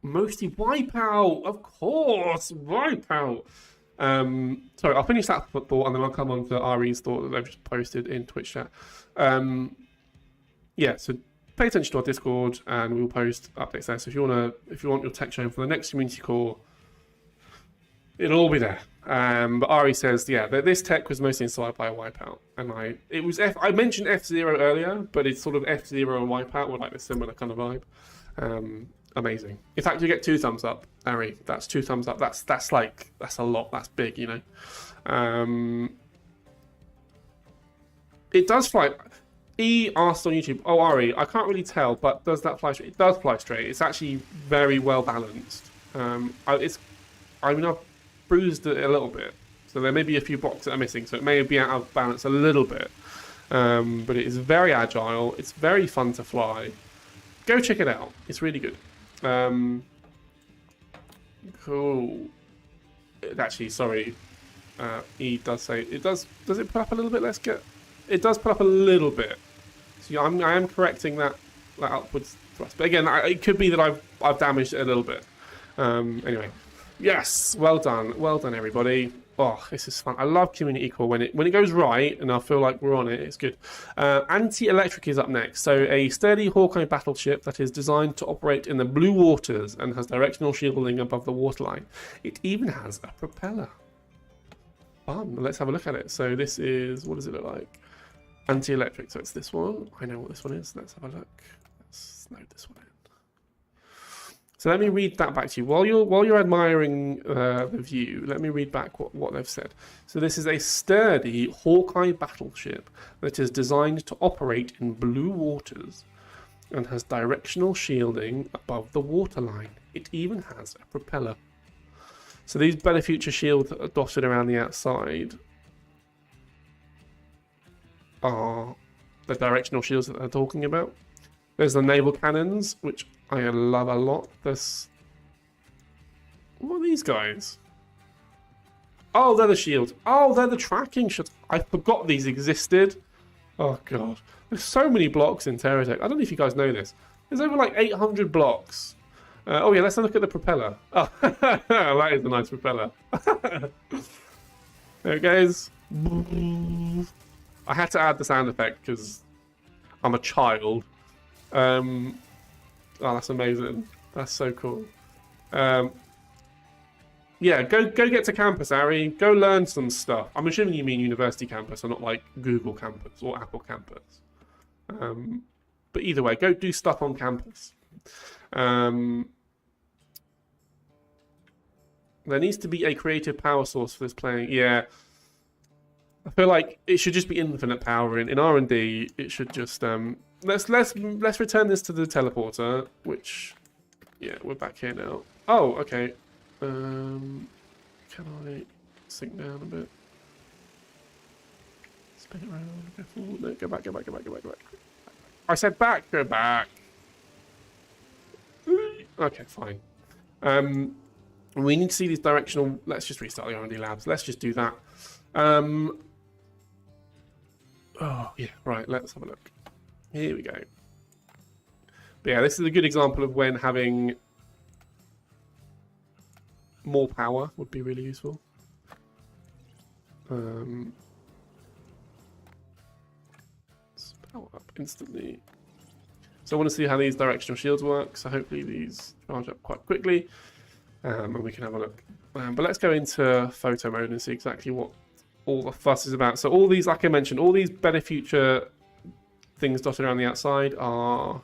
mostly Wipeout, of course, Wipeout. Sorry, I'll finish that thought and then I'll come on to Ari's thought that they've just posted in Twitch chat. Yeah, so pay attention to our Discord, and we'll post updates there. So if you want your tech shown for the next community core, it'll all be there. But Ari says, yeah, this tech was mostly inspired by a Wipeout, and I mentioned F-Zero earlier, but it's sort of F-Zero and Wipeout were like a similar kind of vibe. Amazing. In fact, you get 2 thumbs up, Ari. That's 2 thumbs up. That's a lot. That's big, you know. It does fly. E asked on YouTube, oh, Ari, I can't really tell, but does that fly straight? It does fly straight. It's actually very well balanced. I've bruised it a little bit, so there may be a few blocks that are missing, so it may be out of balance a little bit. But it is very agile. It's very fun to fly. Go check it out. It's really good. Cool. Actually, sorry. E does say it does. Does it put up a little bit? Let's get. It does put up a little bit. So I am correcting that upwards thrust. But again, it could be that I've damaged it a little bit. Anyway, yes, well done, everybody. Oh, this is fun. I love community core when it goes right, and I feel like we're on it. It's good. Anti-electric is up next. So a sturdy Hawkeye battleship that is designed to operate in the blue waters and has directional shielding above the waterline. It even has a propeller. Fun. Let's have a look at it. So this is, what does it look like? Anti-electric. So it's this one. I know what this one is. Let's have a look. Let's load this one in. So let me read that back to you. While you're admiring the view, let me read back what they've said. So this is a sturdy Hawkeye battleship that is designed to operate in blue waters and has directional shielding above the waterline. It even has a propeller. So these Better Future shields that are dotted around the outside are the directional shields that they're talking about. There's the naval cannons, which I love a lot. There's... What are these guys? Oh, they're the shields. Oh, they're the tracking shots. I forgot these existed. Oh, God. There's so many blocks in TerraTech. I don't know if you guys know this. There's over like 800 blocks. Oh, yeah, let's have a look at the propeller. Oh, that is a nice propeller. There it goes. I had to add the sound effect because I'm a child. Oh, that's amazing. That's so cool. Yeah, go get to campus, Ari. Go learn some stuff. I'm assuming you mean university campus, and not like Google campus or Apple campus. But either way, go do stuff on campus. There needs to be a creative power source for this playing. Yeah, I feel like it should just be infinite power. In R&D, it should just let's return this to the teleporter. Which, yeah, we're back here now. Oh, okay. Can I sink down a bit? Spin it around. Go forward. No, go back. Go back. I said back. Go back. Okay, fine. We need to see these directional... Let's just restart the R&D labs. Let's just do that. Oh, yeah, right, let's have a look. Here we go. But yeah, this is a good example of when having more power would be really useful. Let's power up instantly. So I want to see how these directional shields work, so hopefully these charge up quite quickly, and we can have a look. But let's go into photo mode and see exactly what all the fuss is about. So all these, like I mentioned, all these better future things dotted around the outside are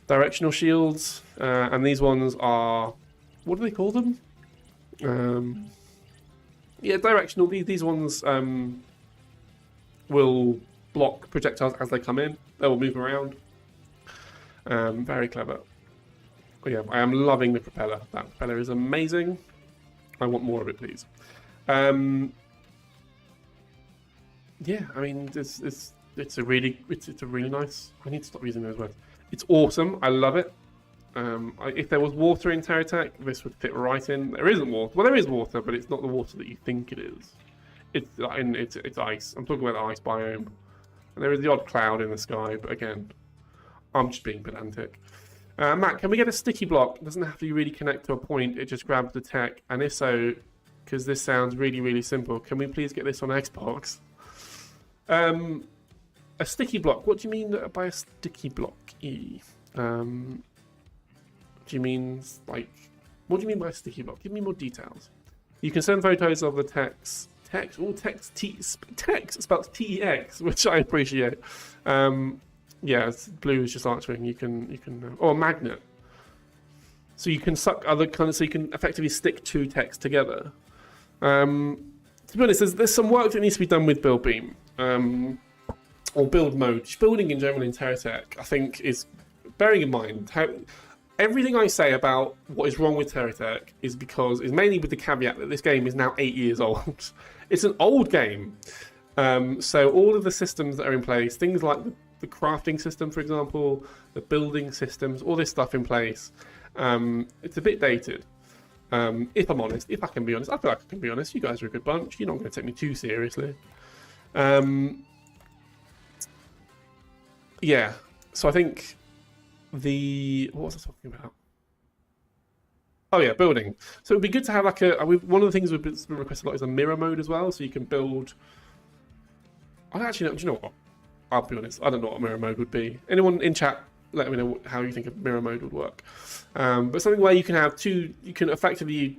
directional shields, and these ones are, what do they call them? Yeah, directional. These ones will block projectiles as they come in. They will move around. Very clever. But yeah, I am loving the propeller. That propeller is amazing. I want more of it, please. Yeah, I mean, it's a really nice. I need to stop using those words. It's awesome. I love it. If there was water in TerraTech, this would fit right in. There isn't water. Well, there is water, but it's not the water that you think it is. It's ice. I'm talking about the ice biome. And there is the odd cloud in the sky, but again, I'm just being pedantic. Matt, can we get a sticky block? It doesn't have to really connect to a point. It just grabs the tech. And if so, because this sounds really simple, can we please get this on Xbox? A sticky block. What do you mean by a sticky block? Do you mean like? What do you mean by a sticky block? Give me more details. You can send photos of the text. Text spelled T-E-X, which I appreciate. Yeah, Blue is just answering. You can, or a magnet. So you can suck other kind of, so you can effectively stick two texts together. To be honest, there's some work that needs to be done with build beam, or build mode. Building in general in TerraTech, I think, is bearing in mind how everything I say about what is wrong with TerraTech is mainly with the caveat that this game is now 8 years old. It's an old game. So all of the systems that are in place, things like the crafting system, for example, the building systems, all this stuff in place, it's a bit dated. If I'm honest, if I can be honest, I feel like I can be honest. You guys are a good bunch. You're not going to take me too seriously. Yeah, so I think what was I talking about? Oh yeah, building. So it would be good to have like one of the things we've been requested a lot is a mirror mode as well, so you can build. I actually don't. Do you know what? I'll be honest. I don't know what mirror mode would be. Anyone in chat, let me know how you think a mirror mode would work. But something where you can have two. You can effectively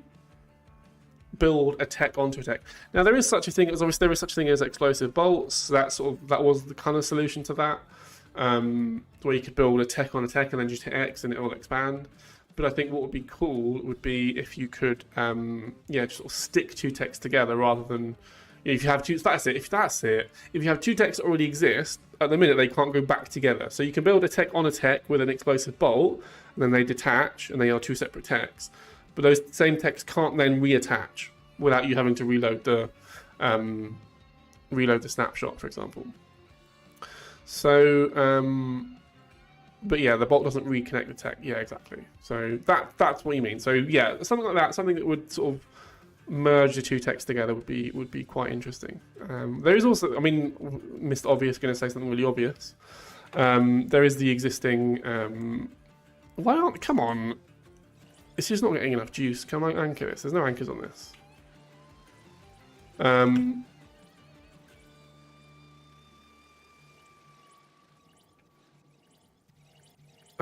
build a tech onto a tech. Now there is such a thing. There is such a thing as explosive bolts. So that was the kind of solution to that. Where you could build a tech on a tech and then just hit X and it will expand. But I think what would be cool would be if you could, just sort of stick two techs together rather than, if you have two. That's it. If you have two techs that already exist, at the minute they can't go back together. So you can build a tech on a tech with an explosive bolt, and then they detach, and they are two separate techs. But those same techs can't then reattach without you having to reload the snapshot, for example. So, but yeah, the bolt doesn't reconnect the tech. Yeah, exactly. So that's what you mean. So yeah, something like that, something that would sort of merge the two techs together would be quite interesting. There is also, I mean, Mr. Obvious going to say something really obvious. There is the existing. Come on? It's just not getting enough juice. Can I anchor this? There's no anchors on this.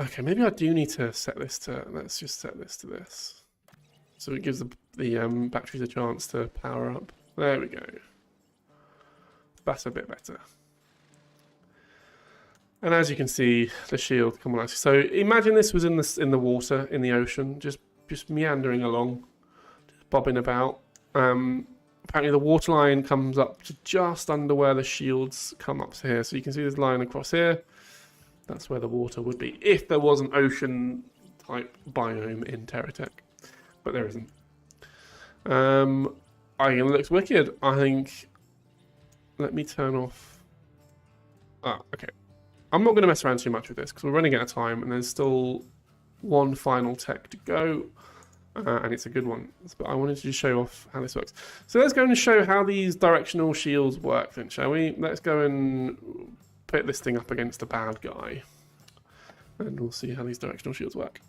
Okay, maybe I do need to set this to. Let's just set this to this, so it gives the batteries a chance to power up. There we go. That's a bit better. And as you can see, the shield come on. So imagine this was in the water, in the ocean, just meandering along, just bobbing about. Apparently the water line comes up to just under where the shields come up to here. So you can see this line across here. That's where the water would be if there was an ocean type biome in TerraTech, but there isn't. I think it looks wicked. I think. Let me turn off. Okay. I'm not going to mess around too much with this because we're running out of time and there's still one final tech to go. and it's a good one. But I wanted to just show off how this works. So let's go and show how these directional shields work then, shall we? Let's go and put this thing up against a bad guy. And we'll see how these directional shields work.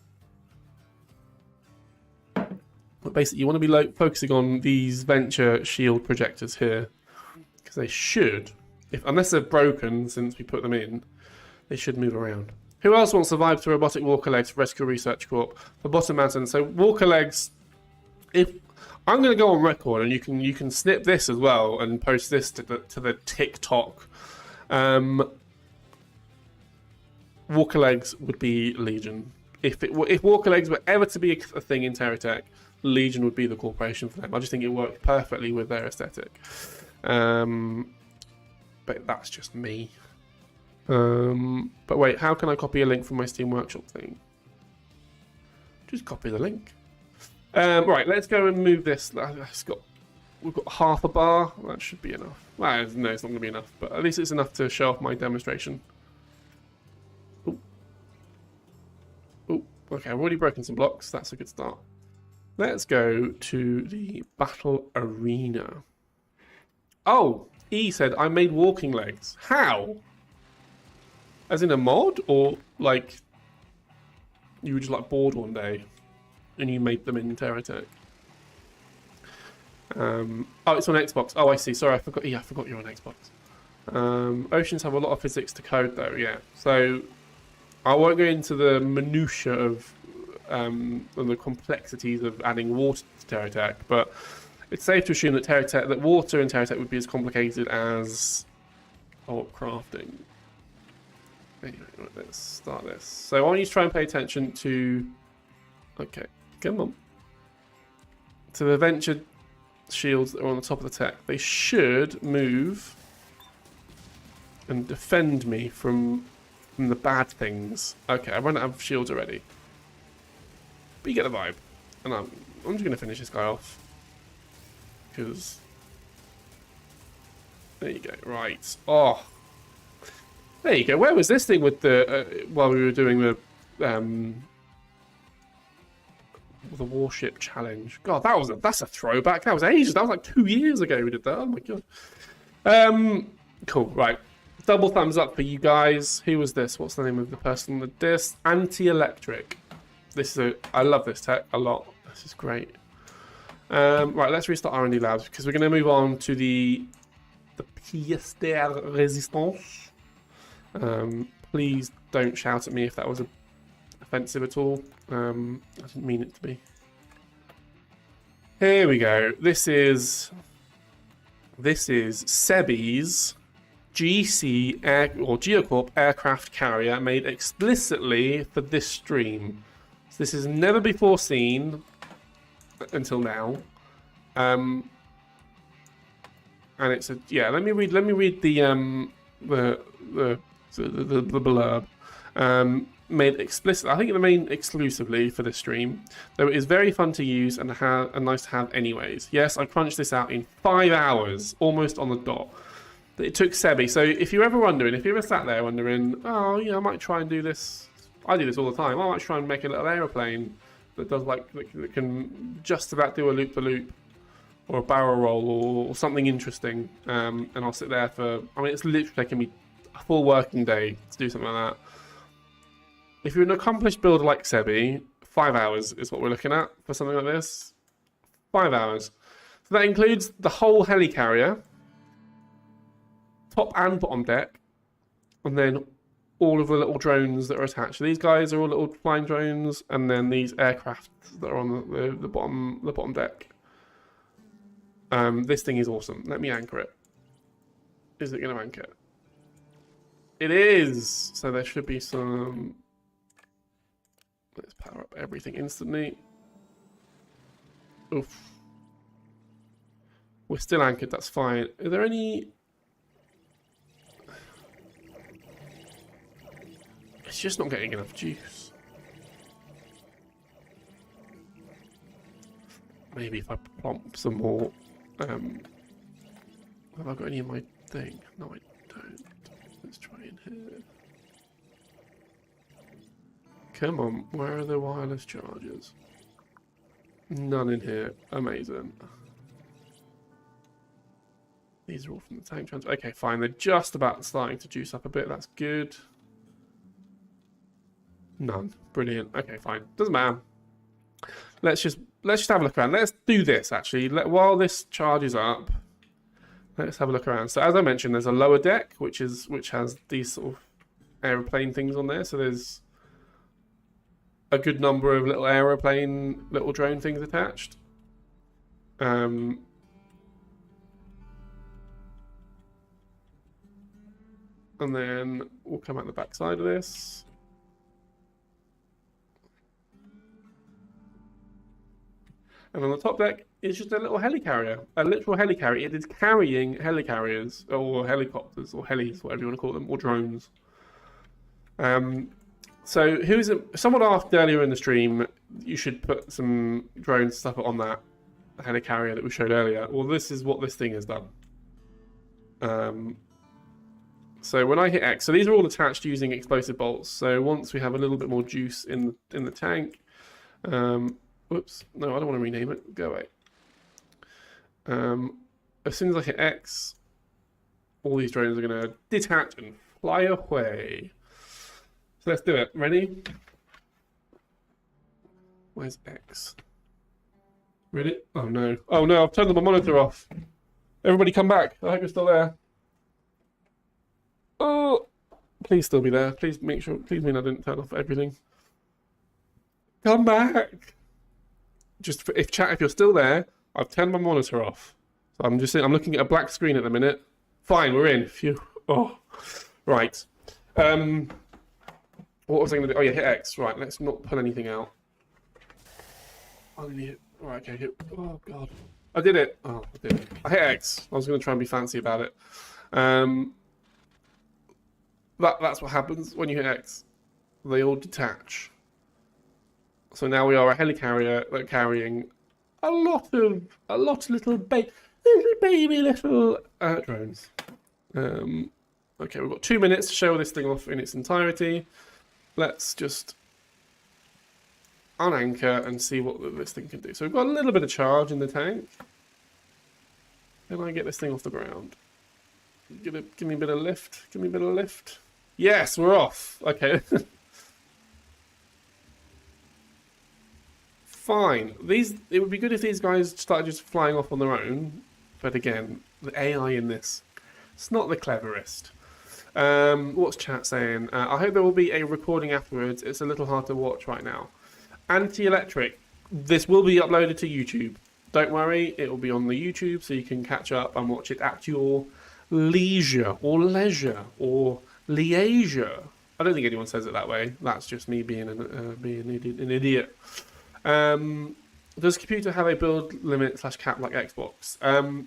But basically, you want to be focusing on these venture shield projectors here. Because they should, unless they're broken since we put them in, they should move around. Who else wants to survive to robotic walker legs for Rescue Research Corp? For Bottom Mountain. So walker legs, if I'm going to go on record, and you can snip this as well and post this to the TikTok. Walker legs would be Legion. If walker legs were ever to be a thing in TerraTech, Legion would be the corporation for them. I just think it works perfectly with their aesthetic. But that's just me. But wait, how can I copy a link from my Steam Workshop thing? Just copy the link. Right, let's go and move this. We've got half a bar. That should be enough. Well, no, it's not going to be enough, but at least it's enough to show off my demonstration. Ooh. Ooh, okay, I've already broken some blocks. That's a good start. Let's go to the battle arena. Oh, he said I made walking legs. How? As in a mod, or like you were just like bored one day and you made them in TerraTech? Oh, it's on Xbox. Oh, I see. Sorry, I forgot. Yeah, I forgot you're on Xbox. Oceans have a lot of physics to code, though. Yeah, so I won't go into the minutiae of the complexities of adding water to TerraTech, but it's safe to assume that water in TerraTech would be as complicated as crafting. Anyway, let's start this. So I want you to try and pay attention to... Okay, come on. To the venture shields that are on the top of the tech. They should move and defend me from the bad things. Okay, I've run out of shields already. But you get the vibe. And I'm just going to finish this guy off. Because... There you go. Right. Oh... There you go. Where was this thing with the while we were doing the warship challenge? God, that's a throwback. That was ages. That was like 2 years ago we did that. Oh my god. Cool. Right. Double thumbs up for you guys. Who was this? What's the name of the person that did this? Anti-electric. I love this tech a lot. This is great. Right. Let's restart R&D labs because we're going to move on to the pièce de résistance. Please don't shout at me if that was offensive at all. I didn't mean it to be. Here we go. This is Sebby's GC or Geocorp aircraft carrier made explicitly for this stream. So this has never before seen until now. And it's a Let me read the blurb. Made explicit, I think it made exclusively for this stream, though it is very fun to use and nice to have anyways. Yes, I crunched this out in 5 hours, almost on the dot. It took Sebby. So if you're ever wondering, if you're ever sat there wondering, oh yeah, I might try and do this. I do this all the time. I might try and make a little aeroplane that does that can just about do a loop-the-loop or a barrel roll or something interesting. And I'll sit there for, it's literally taking me a full working day to do something like that. If you're an accomplished builder like Sebby, 5 hours is what we're looking at for something like this. 5 hours. So that includes the whole helicarrier, top and bottom deck, and then all of the little drones that are attached. So these guys are all little flying drones, and then these aircraft that are on the bottom deck. This thing is awesome. Let me anchor it. Is it going to anchor? It is! So there should be some... Let's power up everything instantly. Oof. We're still anchored, that's fine. Are there any... It's just not getting enough juice. Maybe if I plump some more... have I got any in my thing? No, I don't. Let's try in here. Come on, where are the wireless chargers? None in here. Amazing. These are all from the tank transfer. Okay, fine. They're just about starting to juice up a bit. That's good. None. Brilliant. Okay, fine. Doesn't matter. Let's just have a look around. Let's do this actually. While this charges up, let's have a look around. So as I mentioned, there's a lower deck which has these sort of aeroplane things on there. So there's a good number of little aeroplane, little drone things attached. And then we'll come out the back side of this. And on the top deck is just a little helicarrier, a literal helicarrier. It is carrying helicarriers, or helicopters, or helis, whatever you want to call them, or drones. So someone asked earlier in the stream, you should put some drone stuff on that helicarrier that we showed earlier. Well, this is what this thing has done. So when I hit X, so these are all attached using explosive bolts. So once we have a little bit more juice in the tank, whoops, no, I don't want to rename it. Go away. As soon as I hit X, all these drones are going to detach and fly away. So let's do it. Ready? Where's X? Ready? Oh no. Oh no, I've turned my monitor off. Everybody come back. I hope you're still there. Oh, please still be there. Please make sure. Please mean I didn't turn off everything. Come back. Just if you're still there, I've turned my monitor off. So I'm looking at a black screen at the minute. Fine, we're in. Phew. Oh, right. What was I going to do? Oh yeah, hit X. Right, let's not pull anything out. Right, okay. Oh god, I did it. Oh, I did it. I hit X. I was going to try and be fancy about it. That's what happens when you hit X. They all detach. So now we are a helicarrier carrying a lot of little baby drones. Okay, we've got 2 minutes to show this thing off in its entirety. Let's just unanchor and see what this thing can do. So we've got a little bit of charge in the tank. Can I get this thing off the ground? Give me a bit of lift. Give me a bit of lift. Yes, we're off. Okay. Fine. It would be good if these guys started just flying off on their own. But again, the AI in this, it's not the cleverest. What's chat saying? I hope there will be a recording afterwards. It's a little hard to watch right now. Anti-electric. This will be uploaded to YouTube. Don't worry, it will be on the YouTube, so you can catch up and watch it at your leisure, or leisure. I don't think anyone says it that way. That's just me being an idiot. Does computer have a build limit / cap like Xbox?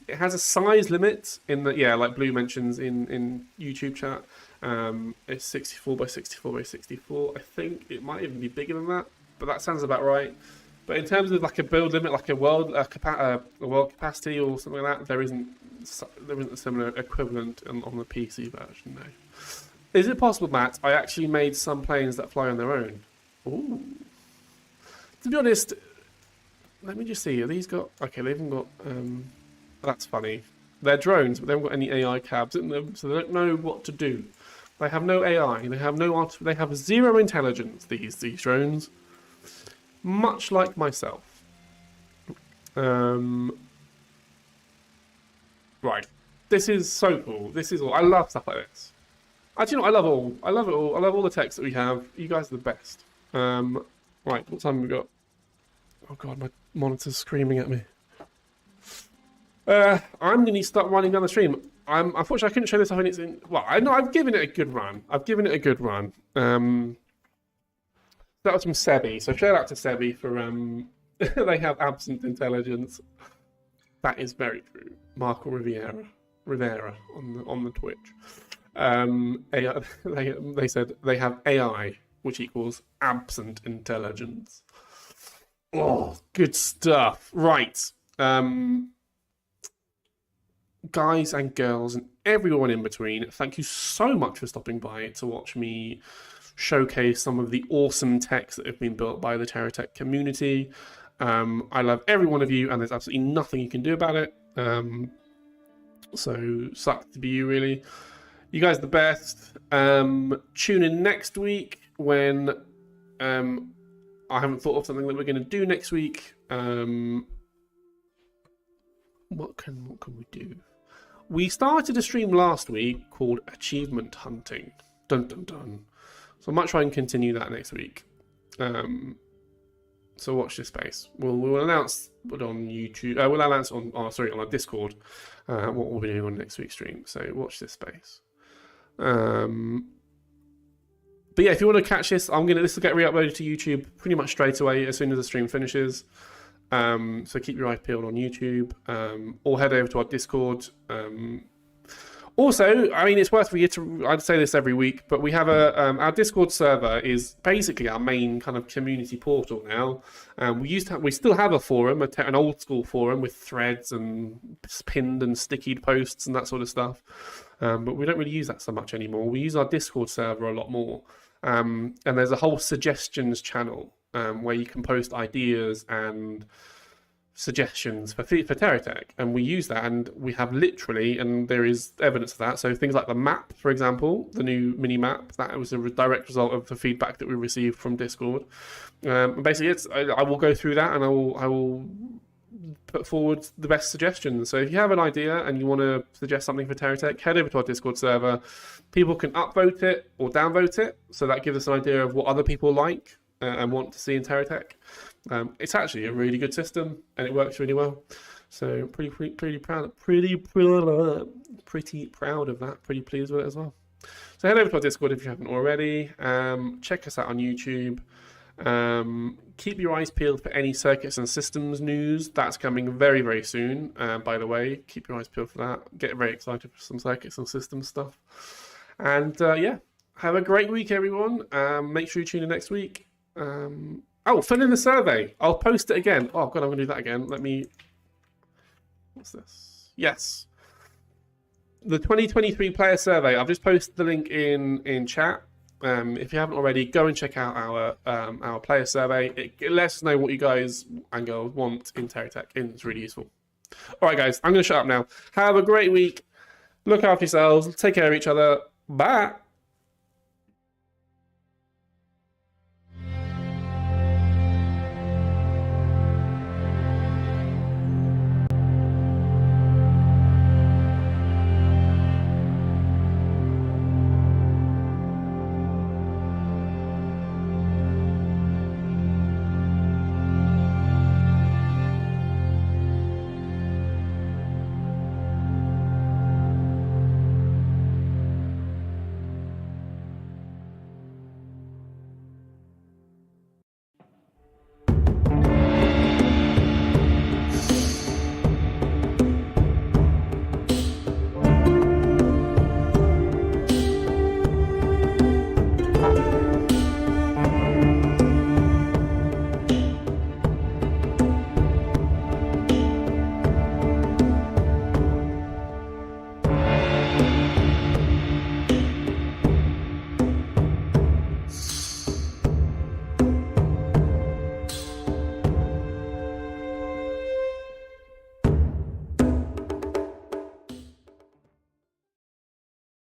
It has a size limit in the, yeah, like Blue mentions in YouTube chat. It's 64 by 64 by 64. I think it might even be bigger than that, but that sounds about right. But in terms of like a build limit, like a world capacity or something like that, there isn't a similar equivalent on the PC version. No. Is it possible, Matt? I actually made some planes that fly on their own. Ooh. To be honest, let me just see. Are these got? Okay, they haven't got. That's funny. They're drones, but they haven't got any AI cabs in them, so they don't know what to do. They have no AI. They have no art. They have zero intelligence. These drones, much like myself. Right. This is so cool. This is all. I love stuff like this. Actually, no, I love it all. I love all the text that we have. You guys are the best. Right. What time have we got? Oh god, my monitor's screaming at me. I'm going to start running down the stream. Unfortunately, I couldn't show this off in its. Well, I've given it a good run. That was from Sebby. So shout out to Sebby for they have absent intelligence. That is very true. Marco Rivera on the Twitch. AI, they said they have AI, which equals absent intelligence. Oh, good stuff. Right. Guys and girls and everyone in between, thank you so much for stopping by to watch me showcase some of the awesome techs that have been built by the TerraTech community. I love every one of you, and there's absolutely nothing you can do about it. So sucks to be you, really. You guys are the best. Tune in next week when I haven't thought of something that we're going to do next week. What can we do? We started a stream last week called Achievement Hunting. Dun dun dun. So I might try and continue that next week. So watch this space. We'll announce it on YouTube. We'll announce on our Discord what we'll be doing on next week's stream. So watch this space. But yeah, if you want to catch this, this will get re-uploaded to YouTube pretty much straight away as soon as the stream finishes. So keep your eyes peeled on YouTube, or head over to our Discord. Also, I mean, it's worth reiterating. I'd say this every week, but we have our Discord server is basically our main kind of community portal now. We still have a forum, an old school forum with threads and pinned and stickied posts and that sort of stuff. But we don't really use that so much anymore. We use our Discord server a lot more. And there's a whole suggestions channel where you can post ideas and suggestions for TerraTech, and we use that, and we have literally, and there is evidence of that. So things like the map, for example, the new mini map, that was a direct result of the feedback that we received from Discord. Basically, I will go through that, and I will put forward the best suggestions. So if you have an idea and you want to suggest something for TerraTech, head over to our Discord server. People can upvote it or downvote it, so that gives us an idea of what other people like and want to see in TerraTech. It's actually a really good system, and it works really well. So pretty proud of that. Pretty pleased with it as well. So head over to our Discord if you haven't already. Check us out on YouTube. Keep your eyes peeled for any circuits and systems news. That's coming very, very soon. By the way, keep your eyes peeled for that. Get very excited for some circuits and systems stuff. And yeah, have a great week, everyone. Make sure you tune in next week. Oh, fill in the survey. I'll post it again. Oh, God, I'm going to do that again. What's this? Yes. The 2023 player survey. I've just posted the link in chat. If you haven't already, go and check out our player survey. It lets us know what you guys and girls want in TerraTech, and it's really useful. All right, guys, I'm going to shut up now. Have a great week. Look after yourselves. Take care of each other. Bye.